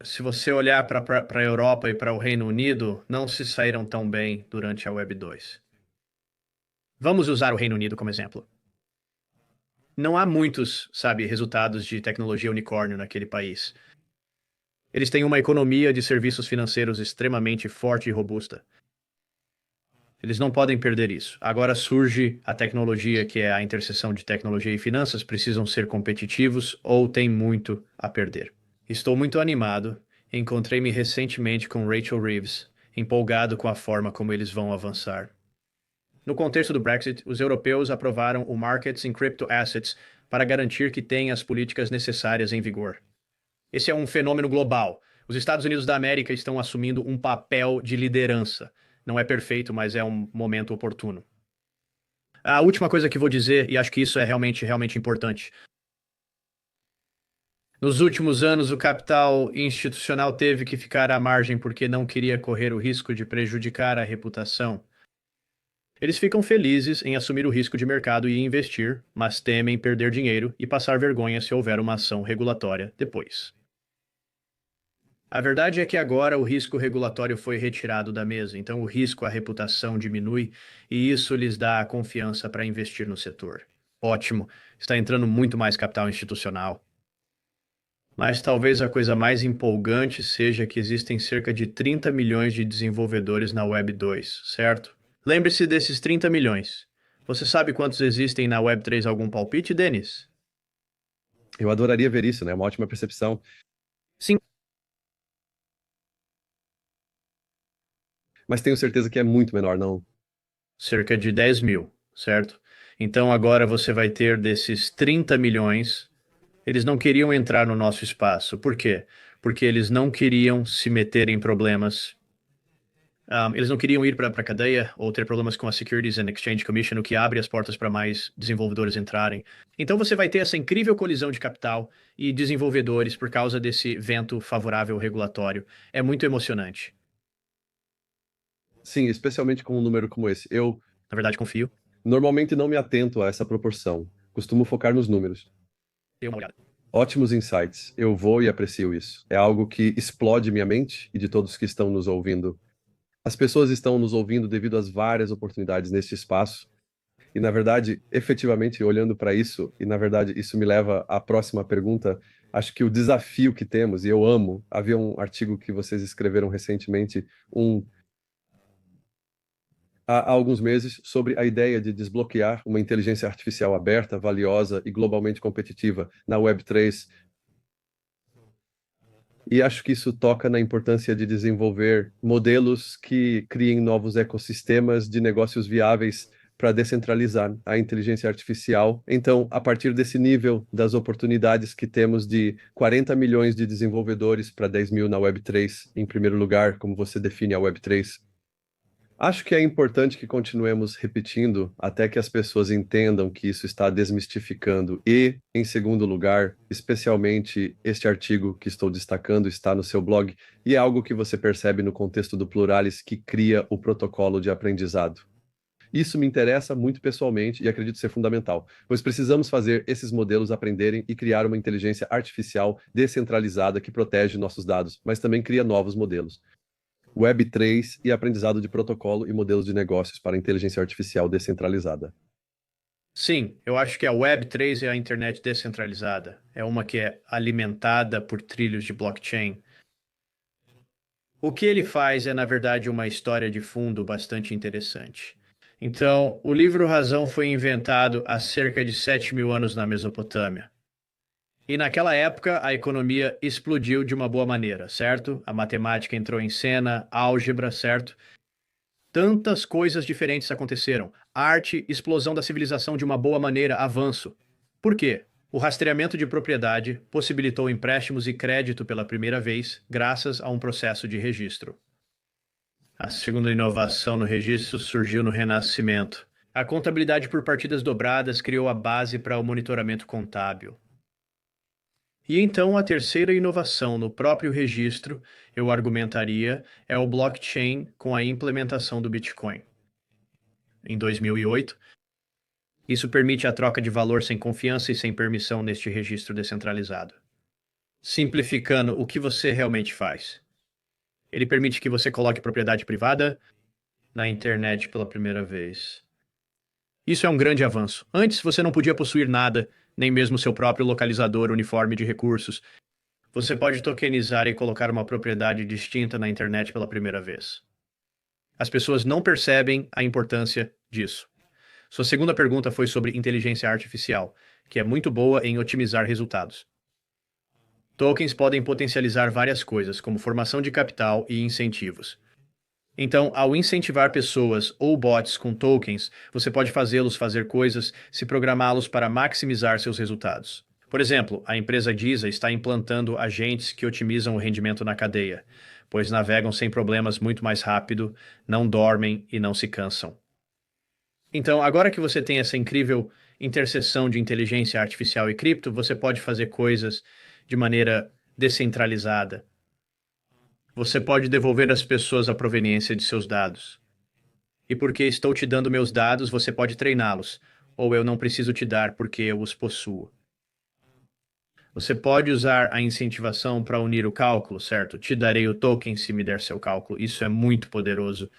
Se você olhar para a Europa e para o Reino Unido, não se saíram tão bem durante a Web 2. Vamos usar o Reino Unido como exemplo. Não há muitos, sabe, resultados de tecnologia unicórnio naquele país. Eles têm uma economia de serviços financeiros extremamente forte e robusta. Eles não podem perder isso. Agora surge a tecnologia, que é a interseção de tecnologia e finanças, precisam ser competitivos ou têm muito a perder. Estou muito animado. Encontrei-me recentemente com Rachel Reeves, empolgado com a forma como eles vão avançar. No contexto do Brexit, os europeus aprovaram o Markets in Crypto Assets para garantir que tenha as políticas necessárias em vigor. Esse é um fenômeno global. Os Estados Unidos da América estão assumindo um papel de liderança. Não é perfeito, mas é um momento oportuno. A última coisa que vou dizer, e acho que isso é realmente, realmente importante. Nos últimos anos, o capital institucional teve que ficar à margem porque não queria correr o risco de prejudicar a reputação. Eles ficam felizes em assumir o risco de mercado e investir, mas temem perder dinheiro e passar vergonha se houver uma ação regulatória depois. A verdade é que agora o risco regulatório foi retirado da mesa, então o risco à reputação diminui e isso lhes dá a confiança para investir no setor. Ótimo, está entrando muito mais capital institucional. Mas talvez a coisa mais empolgante seja que existem cerca de 30 milhões de desenvolvedores na Web 2, certo? Lembre-se desses 30 milhões. Você sabe quantos existem na Web3? Algum palpite, Denis? Eu adoraria ver isso, né? Uma ótima percepção. Sim. Mas tenho certeza que é muito menor, não? Cerca de 10 mil, certo? Então agora você vai ter desses 30 milhões. Eles não queriam entrar no nosso espaço. Por quê? Porque eles não queriam se meter em problemas. Eles não queriam ir para a cadeia ou ter problemas com a Securities and Exchange Commission, o que abre as portas para mais desenvolvedores entrarem. Então você vai ter essa incrível colisão de capital e desenvolvedores por causa desse vento favorável regulatório. É muito emocionante. Sim, especialmente com um número como esse. Eu Na verdade, confio. normalmente não me atento a essa proporção. Costumo focar nos números. Dê uma olhada. Ótimos insights. Eu vou e aprecio isso. É algo que explode minha mente e de todos que estão nos ouvindo. As pessoas estão nos ouvindo devido às várias oportunidades neste espaço. E, na verdade, efetivamente, olhando para isso, e, na verdade, isso me leva à próxima pergunta. Acho que o desafio que temos, e eu amo, havia um artigo que vocês escreveram recentemente, há alguns meses, sobre a ideia de desbloquear uma inteligência artificial aberta, valiosa e globalmente competitiva na Web3. E acho que isso toca na importância de desenvolver modelos que criem novos ecossistemas de negócios viáveis para descentralizar a inteligência artificial. Então, a partir desse nível das oportunidades que temos de 40 milhões de desenvolvedores para 10 mil na Web3, em primeiro lugar, como você define a Web3, acho que é importante que continuemos repetindo até que as pessoas entendam que isso está desmistificando. E, em segundo lugar, especialmente este artigo que estou destacando está no seu blog e é algo que você percebe no contexto do Pluralis que cria o protocolo de aprendizado. Isso me interessa muito pessoalmente e acredito ser fundamental, pois precisamos fazer esses modelos aprenderem e criar uma inteligência artificial descentralizada que protege nossos dados, mas também cria novos modelos. Web3 e aprendizado de protocolo e modelos de negócios para inteligência artificial descentralizada. Sim, eu acho que a Web3 é a internet descentralizada. É uma que é alimentada por trilhos de blockchain. O que ele faz é, na verdade, uma história de fundo bastante interessante. Então, o livro Razão foi inventado há cerca de 7 mil anos na Mesopotâmia. E naquela época, a economia explodiu de uma boa maneira, certo? A matemática entrou em cena, álgebra, certo? Tantas coisas diferentes aconteceram. Arte, explosão da civilização de uma boa maneira, avanço. Por quê? O rastreamento de propriedade possibilitou empréstimos e crédito pela primeira vez, graças a um processo de registro. A segunda inovação no registro surgiu no Renascimento. A contabilidade por partidas dobradas criou a base para o monitoramento contábil. E então a terceira inovação no próprio registro, eu argumentaria, é o blockchain com a implementação do Bitcoin. Em 2008, isso permite a troca de valor sem confiança e sem permissão neste registro descentralizado. Simplificando o que você realmente faz. Ele permite que você coloque propriedade privada na internet pela primeira vez. Isso é um grande avanço. Antes você não podia possuir nada, nem mesmo seu próprio localizador uniforme de recursos. Você pode tokenizar e colocar uma propriedade distinta na internet pela primeira vez. As pessoas não percebem a importância disso. Sua segunda pergunta foi sobre inteligência artificial, que é muito boa em otimizar resultados. Tokens podem potencializar várias coisas, como formação de capital e incentivos. Então, ao incentivar pessoas ou bots com tokens, você pode fazê-los fazer coisas, se programá-los para maximizar seus resultados. Por exemplo, a empresa Giza está implantando agentes que otimizam o rendimento na cadeia, pois navegam sem problemas muito mais rápido, não dormem e não se cansam. Então, agora que você tem essa incrível interseção de inteligência artificial e cripto, você pode fazer coisas de maneira descentralizada. Você pode devolver às pessoas a proveniência de seus dados. E porque estou te dando meus dados, você pode treiná-los, ou eu não preciso te dar porque eu os possuo. Você pode usar a incentivação para unir o cálculo, certo? Te darei o token se me der seu cálculo. Isso é muito poderoso.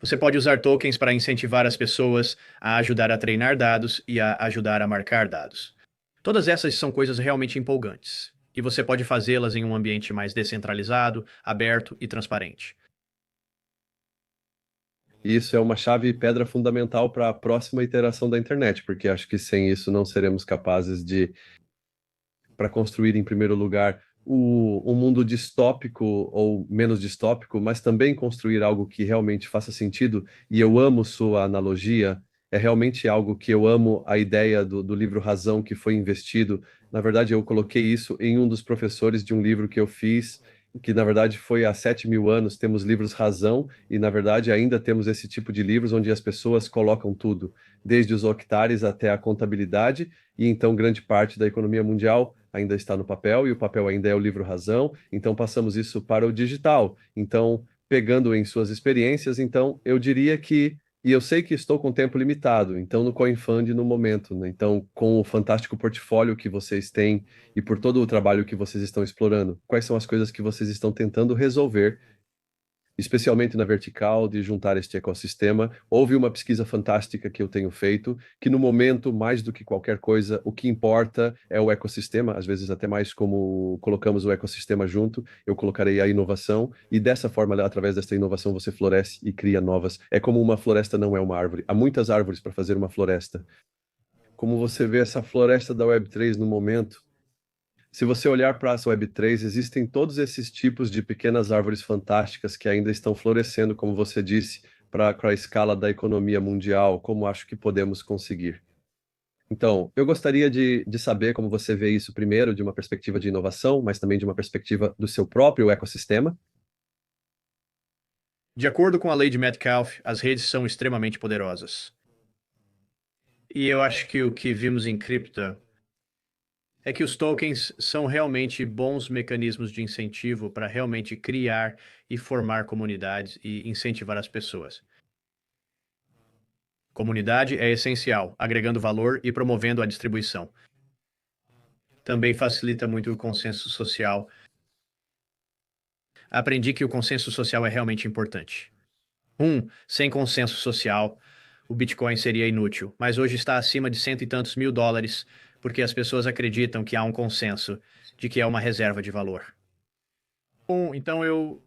Você pode usar tokens para incentivar as pessoas a ajudar a treinar dados e a ajudar a marcar dados. Todas essas são coisas realmente empolgantes, e você pode fazê-las em um ambiente mais descentralizado, aberto e transparente. E isso é uma chave e pedra fundamental para a próxima iteração da internet, porque acho que sem isso não seremos capazes de, para construir, em primeiro lugar, um mundo distópico ou menos distópico, mas também construir algo que realmente faça sentido. E eu amo sua analogia, é realmente algo que eu amo a ideia do livro Razão que foi investido. Na verdade, eu coloquei isso em um dos professores de um livro que eu fiz, que na verdade foi há 7.000 anos. Temos livros Razão, e na verdade ainda temos esse tipo de livros onde as pessoas colocam tudo, desde os octares até a contabilidade, e então grande parte da economia mundial ainda está no papel, e o papel ainda é o livro Razão, então passamos isso para o digital. Então, pegando em suas experiências, então eu diria que, e eu sei que estou com tempo limitado, então no CoinFund no momento, né? Então, com o fantástico portfólio que vocês têm e por todo o trabalho que vocês estão explorando, quais são as coisas que vocês estão tentando resolver, especialmente na vertical, de juntar este ecossistema? Houve uma pesquisa fantástica que eu tenho feito, que no momento, mais do que qualquer coisa, o que importa é o ecossistema, às vezes até mais como colocamos o ecossistema junto, eu colocarei a inovação, e dessa forma, através desta inovação, você floresce e cria novas. É como uma floresta não é uma árvore. Há muitas árvores para fazer uma floresta. Como você vê essa floresta da Web3 no momento, se você olhar para a Web3, existem todos esses tipos de pequenas árvores fantásticas que ainda estão florescendo, como você disse, para a escala da economia mundial, como acho que podemos conseguir. Então, eu gostaria de saber como você vê isso primeiro, de uma perspectiva de inovação, mas também de uma perspectiva do seu próprio ecossistema. De acordo com a lei de Metcalfe, as redes são extremamente poderosas. E eu acho que o que vimos em cripto é que os tokens são realmente bons mecanismos de incentivo para realmente criar e formar comunidades e incentivar as pessoas. Comunidade é essencial, agregando valor e promovendo a distribuição. Também facilita muito o consenso social. Aprendi que o consenso social é realmente importante. Sem consenso social, o Bitcoin seria inútil, mas hoje está acima de cento e tantos mil dólares, porque as pessoas acreditam que há um consenso de que é uma reserva de valor. Então eu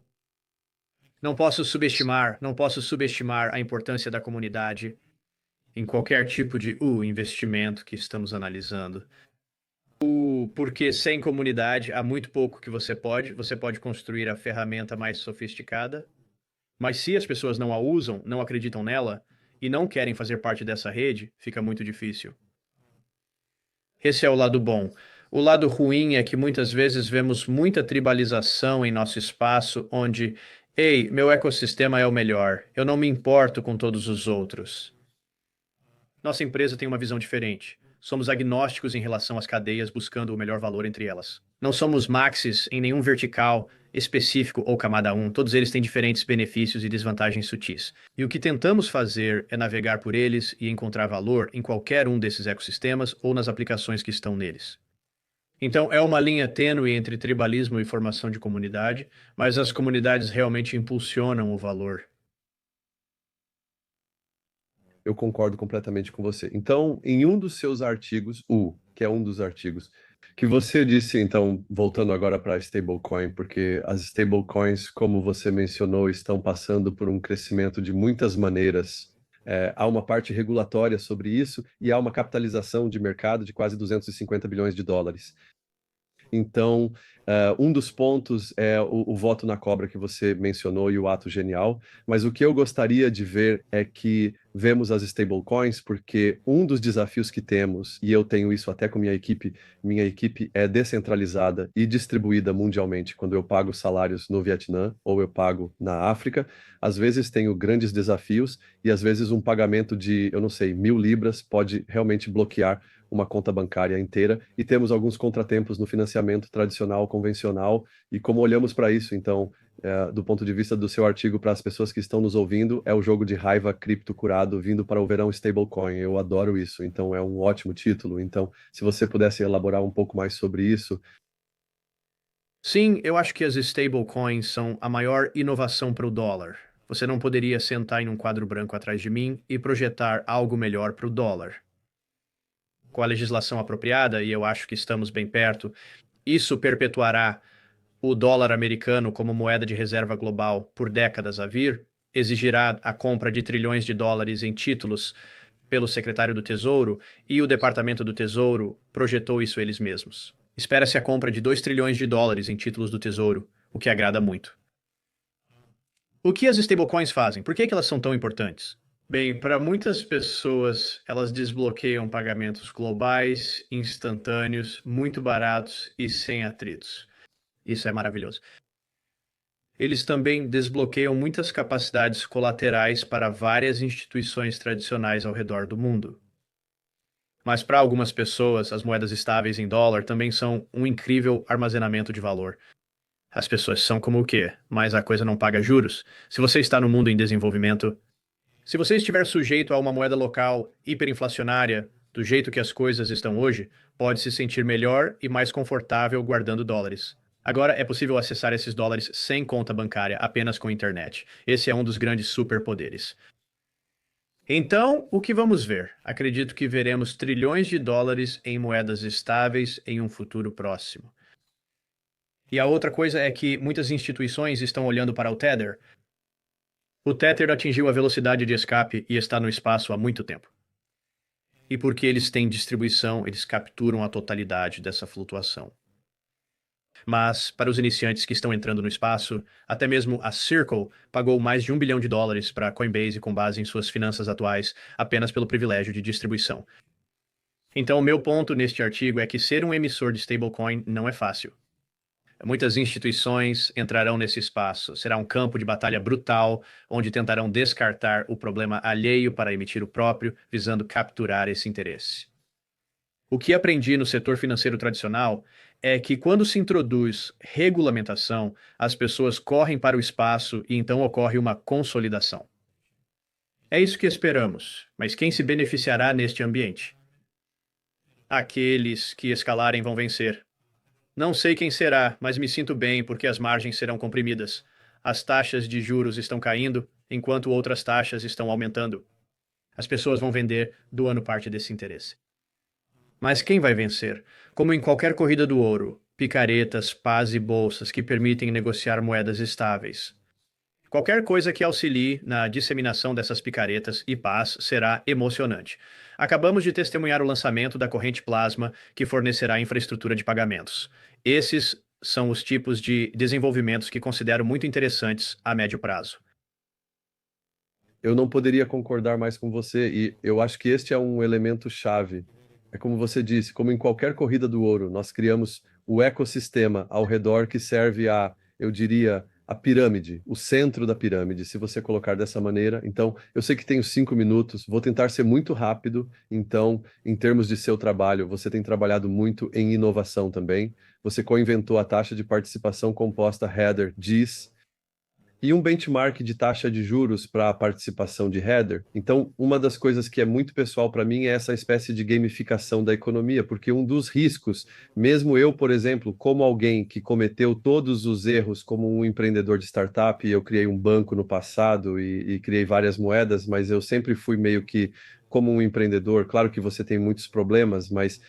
não posso subestimar a importância da comunidade em qualquer tipo de investimento que estamos analisando. Porque sem comunidade há muito pouco que você pode construir a ferramenta mais sofisticada, mas se as pessoas não a usam, não acreditam nela e não querem fazer parte dessa rede, fica muito difícil. Esse é o lado bom. O lado ruim é que muitas vezes vemos muita tribalização em nosso espaço, onde, ei, meu ecossistema é o melhor, eu não me importo com todos os outros. Nossa empresa tem uma visão diferente. Somos agnósticos em relação às cadeias, buscando o melhor valor entre elas. Não somos maxis em nenhum vertical específico ou camada 1. Todos eles têm diferentes benefícios e desvantagens sutis. E o que tentamos fazer é navegar por eles e encontrar valor em qualquer um desses ecossistemas ou nas aplicações que estão neles. Então, é uma linha tênue entre tribalismo e formação de comunidade, mas as comunidades realmente impulsionam o valor. Eu concordo completamente com você. Então, em um dos seus artigos, que é um dos artigos, que você disse, então, voltando agora para a stablecoin, porque as stablecoins, como você mencionou, estão passando por um crescimento de muitas maneiras. Há uma parte regulatória sobre isso e há uma capitalização de mercado de quase 250 bilhões de dólares. Então, um dos pontos é o voto na cobra que você mencionou e o ato genial, mas o que eu gostaria de ver é que vemos as stablecoins, porque um dos desafios que temos, e eu tenho isso até com minha equipe é descentralizada e distribuída mundialmente. Quando eu pago salários no Vietnã ou eu pago na África, às vezes tenho grandes desafios e às vezes um pagamento de, eu não sei, 1.000 libras pode realmente bloquear uma conta bancária inteira, e temos alguns contratempos no financiamento tradicional, convencional, e como olhamos para isso, então, do ponto de vista do seu artigo, para as pessoas que estão nos ouvindo, é o jogo de raiva cripto curado vindo para o verão stablecoin. Eu adoro isso, então é um ótimo título. Então, se você pudesse elaborar um pouco mais sobre isso. Sim, eu acho que as stablecoins são a maior inovação para o dólar. Você não poderia sentar em um quadro branco atrás de mim e projetar algo melhor para o dólar. Com a legislação apropriada, e eu acho que estamos bem perto, isso perpetuará o dólar americano como moeda de reserva global por décadas a vir. exigirá a compra de trilhões de dólares em títulos pelo secretário do Tesouro e o Departamento do Tesouro projetou isso eles mesmos. Espera-se a compra de 2 trilhões de dólares em títulos do Tesouro, o que agrada muito. O que as stablecoins fazem? Por que elas são tão importantes? Bem, para muitas pessoas, elas desbloqueiam pagamentos globais, instantâneos, muito baratos e sem atritos. Isso é maravilhoso. Eles também desbloqueiam muitas capacidades colaterais para várias instituições tradicionais ao redor do mundo. Mas para algumas pessoas, as moedas estáveis em dólar também são um incrível armazenamento de valor. As pessoas são como o quê? Mas a coisa não paga juros. Se você está no mundo em desenvolvimento, se você estiver sujeito a uma moeda local hiperinflacionária, do jeito que as coisas estão hoje, pode se sentir melhor e mais confortável guardando dólares. Agora é possível acessar esses dólares sem conta bancária, apenas com internet. Esse é um dos grandes superpoderes. Então, o que vamos ver? Acredito que veremos trilhões de dólares em moedas estáveis em um futuro próximo. E a outra coisa é que muitas instituições estão olhando para o Tether. O Tether atingiu a velocidade de escape e está no espaço há muito tempo. E porque eles têm distribuição, eles capturam a totalidade dessa flutuação. Mas, para os iniciantes que estão entrando no espaço, até mesmo a Circle pagou mais de 1 bilhão de dólares para a Coinbase com base em suas finanças atuais, apenas pelo privilégio de distribuição. Então, o meu ponto neste artigo é que ser um emissor de stablecoin não é fácil. Muitas instituições entrarão nesse espaço. Será um campo de batalha brutal, onde tentarão descartar o problema alheio para emitir o próprio, visando capturar esse interesse. O que aprendi no setor financeiro tradicional é que quando se introduz regulamentação, as pessoas correm para o espaço e então ocorre uma consolidação. É isso que esperamos, mas quem se beneficiará neste ambiente? Aqueles que escalarem vão vencer. Não sei quem será, mas me sinto bem porque as margens serão comprimidas. As taxas de juros estão caindo, enquanto outras taxas estão aumentando. As pessoas vão vender, doando parte desse interesse. Mas quem vai vencer? Como em qualquer corrida do ouro, picaretas, pás e bolsas que permitem negociar moedas estáveis. Qualquer coisa que auxilie na disseminação dessas picaretas e pás será emocionante. Acabamos de testemunhar o lançamento da corrente plasma, que fornecerá infraestrutura de pagamentos. Esses são os tipos de desenvolvimentos que considero muito interessantes a médio prazo. Eu não poderia concordar mais com você, e eu acho que este é um elemento chave. É como você disse, como em qualquer corrida do ouro, nós criamos o ecossistema ao redor que serve a, eu diria, a pirâmide, o centro da pirâmide, se você colocar dessa maneira. Então, eu sei que tenho 5 minutos, vou tentar ser muito rápido. Então, em termos de seu trabalho, você tem trabalhado muito em inovação também. Você co-inventou a taxa de participação composta Header DIS, e um benchmark de taxa de juros para a participação de header. Então, uma das coisas que é muito pessoal para mim é essa espécie de gamificação da economia, porque um dos riscos, mesmo eu, por exemplo, como alguém que cometeu todos os erros como um empreendedor de startup, eu criei um banco no passado e criei várias moedas, mas eu sempre fui meio que como um empreendedor. Claro que você tem muitos problemas, mas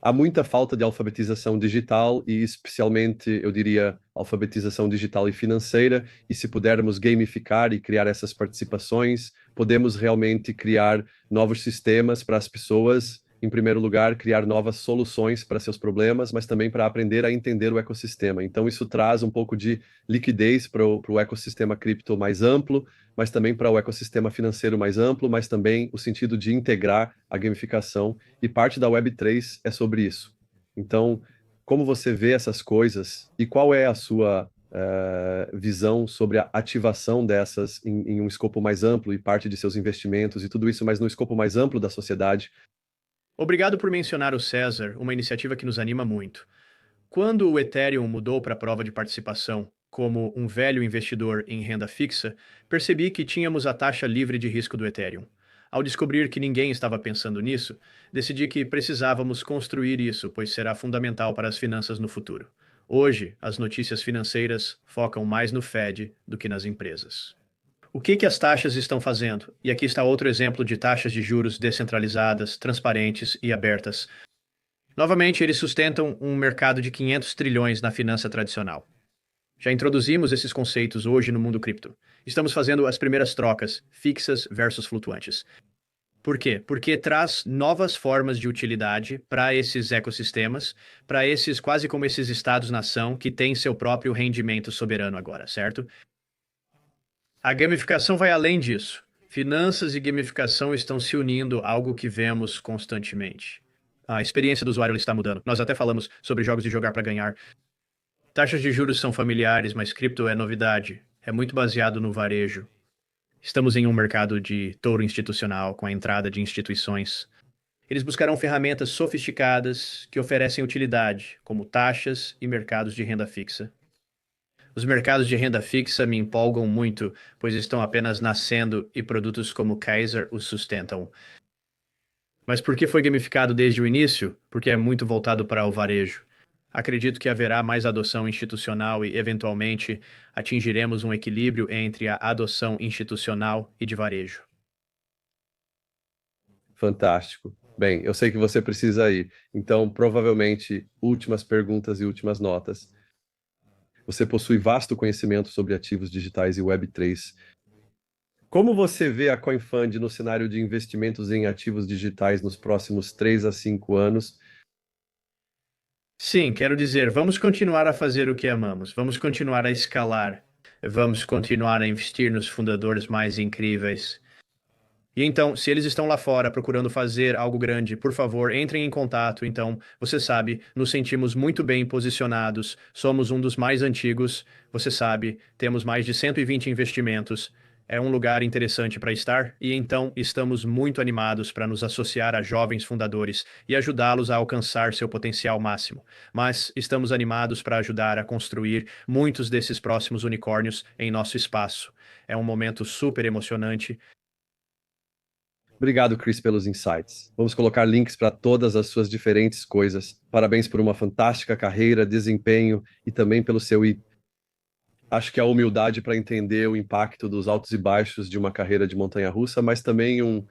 há muita falta de alfabetização digital e, especialmente, eu diria, alfabetização digital e financeira. E se pudermos gamificar e criar essas participações, podemos realmente criar novos sistemas para as pessoas. Em primeiro lugar, criar novas soluções para seus problemas, mas também para aprender a entender o ecossistema. Então, isso traz um pouco de liquidez para o ecossistema cripto mais amplo, mas também para o ecossistema financeiro mais amplo, mas também o sentido de integrar a gamificação, e parte da Web3 é sobre isso. Então, como você vê essas coisas e qual é a sua visão sobre a ativação dessas em um escopo mais amplo e parte de seus investimentos e tudo isso, mas no escopo mais amplo da sociedade? Obrigado por mencionar o César, uma iniciativa que nos anima muito. Quando o Ethereum mudou para a prova de participação, como um velho investidor em renda fixa, percebi que tínhamos a taxa livre de risco do Ethereum. Ao descobrir que ninguém estava pensando nisso, decidi que precisávamos construir isso, pois será fundamental para as finanças no futuro. Hoje, as notícias financeiras focam mais no Fed do que nas empresas. O que as taxas estão fazendo? E aqui está outro exemplo de taxas de juros descentralizadas, transparentes e abertas. Novamente, eles sustentam um mercado de 500 trilhões na finança tradicional. Já introduzimos esses conceitos hoje no mundo cripto. Estamos fazendo as primeiras trocas, fixas versus flutuantes. Por quê? Porque traz novas formas de utilidade para esses ecossistemas, para esses quase como esses estados-nação que têm seu próprio rendimento soberano agora, certo? A gamificação vai além disso. Finanças e gamificação estão se unindo, algo que vemos constantemente. A experiência do usuário está mudando. Nós até falamos sobre jogos de jogar para ganhar. Taxas de juros são familiares, mas cripto é novidade. É muito baseado no varejo. Estamos em um mercado de touro institucional, com a entrada de instituições. Eles buscarão ferramentas sofisticadas que oferecem utilidade, como taxas e mercados de renda fixa. Os mercados de renda fixa me empolgam muito, pois estão apenas nascendo e produtos como Kaiser os sustentam. Mas por que foi gamificado desde o início? Porque é muito voltado para o varejo. Acredito que haverá mais adoção institucional e, eventualmente, atingiremos um equilíbrio entre a adoção institucional e de varejo. Fantástico. Bem, eu sei que você precisa ir, então provavelmente últimas perguntas e últimas notas. Você possui vasto conhecimento sobre ativos digitais e Web3. Como você vê a CoinFund no cenário de investimentos em ativos digitais nos próximos 3 a 5 anos? Sim, quero dizer, vamos continuar a fazer o que amamos, vamos continuar a escalar, vamos continuar a investir nos fundadores mais incríveis. E então, se eles estão lá fora procurando fazer algo grande, por favor, entrem em contato. Então, você sabe, nos sentimos muito bem posicionados, somos um dos mais antigos, você sabe, temos mais de 120 investimentos. É um lugar interessante para estar, e então estamos muito animados para nos associar a jovens fundadores e ajudá-los a alcançar seu potencial máximo. Mas estamos animados para ajudar a construir muitos desses próximos unicórnios em nosso espaço. É um momento super emocionante. Obrigado, Chris, pelos insights. Vamos colocar links para todas as suas diferentes coisas. Parabéns por uma fantástica carreira, desempenho e também pelo seu acho que a humildade para entender o impacto dos altos e baixos de uma carreira de montanha-russa, mas também uma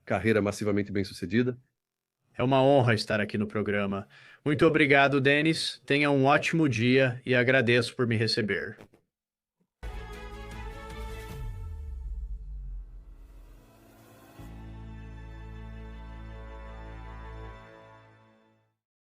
carreira massivamente bem-sucedida. É uma honra estar aqui no programa. Muito obrigado, Denis. Tenha um ótimo dia e agradeço por me receber.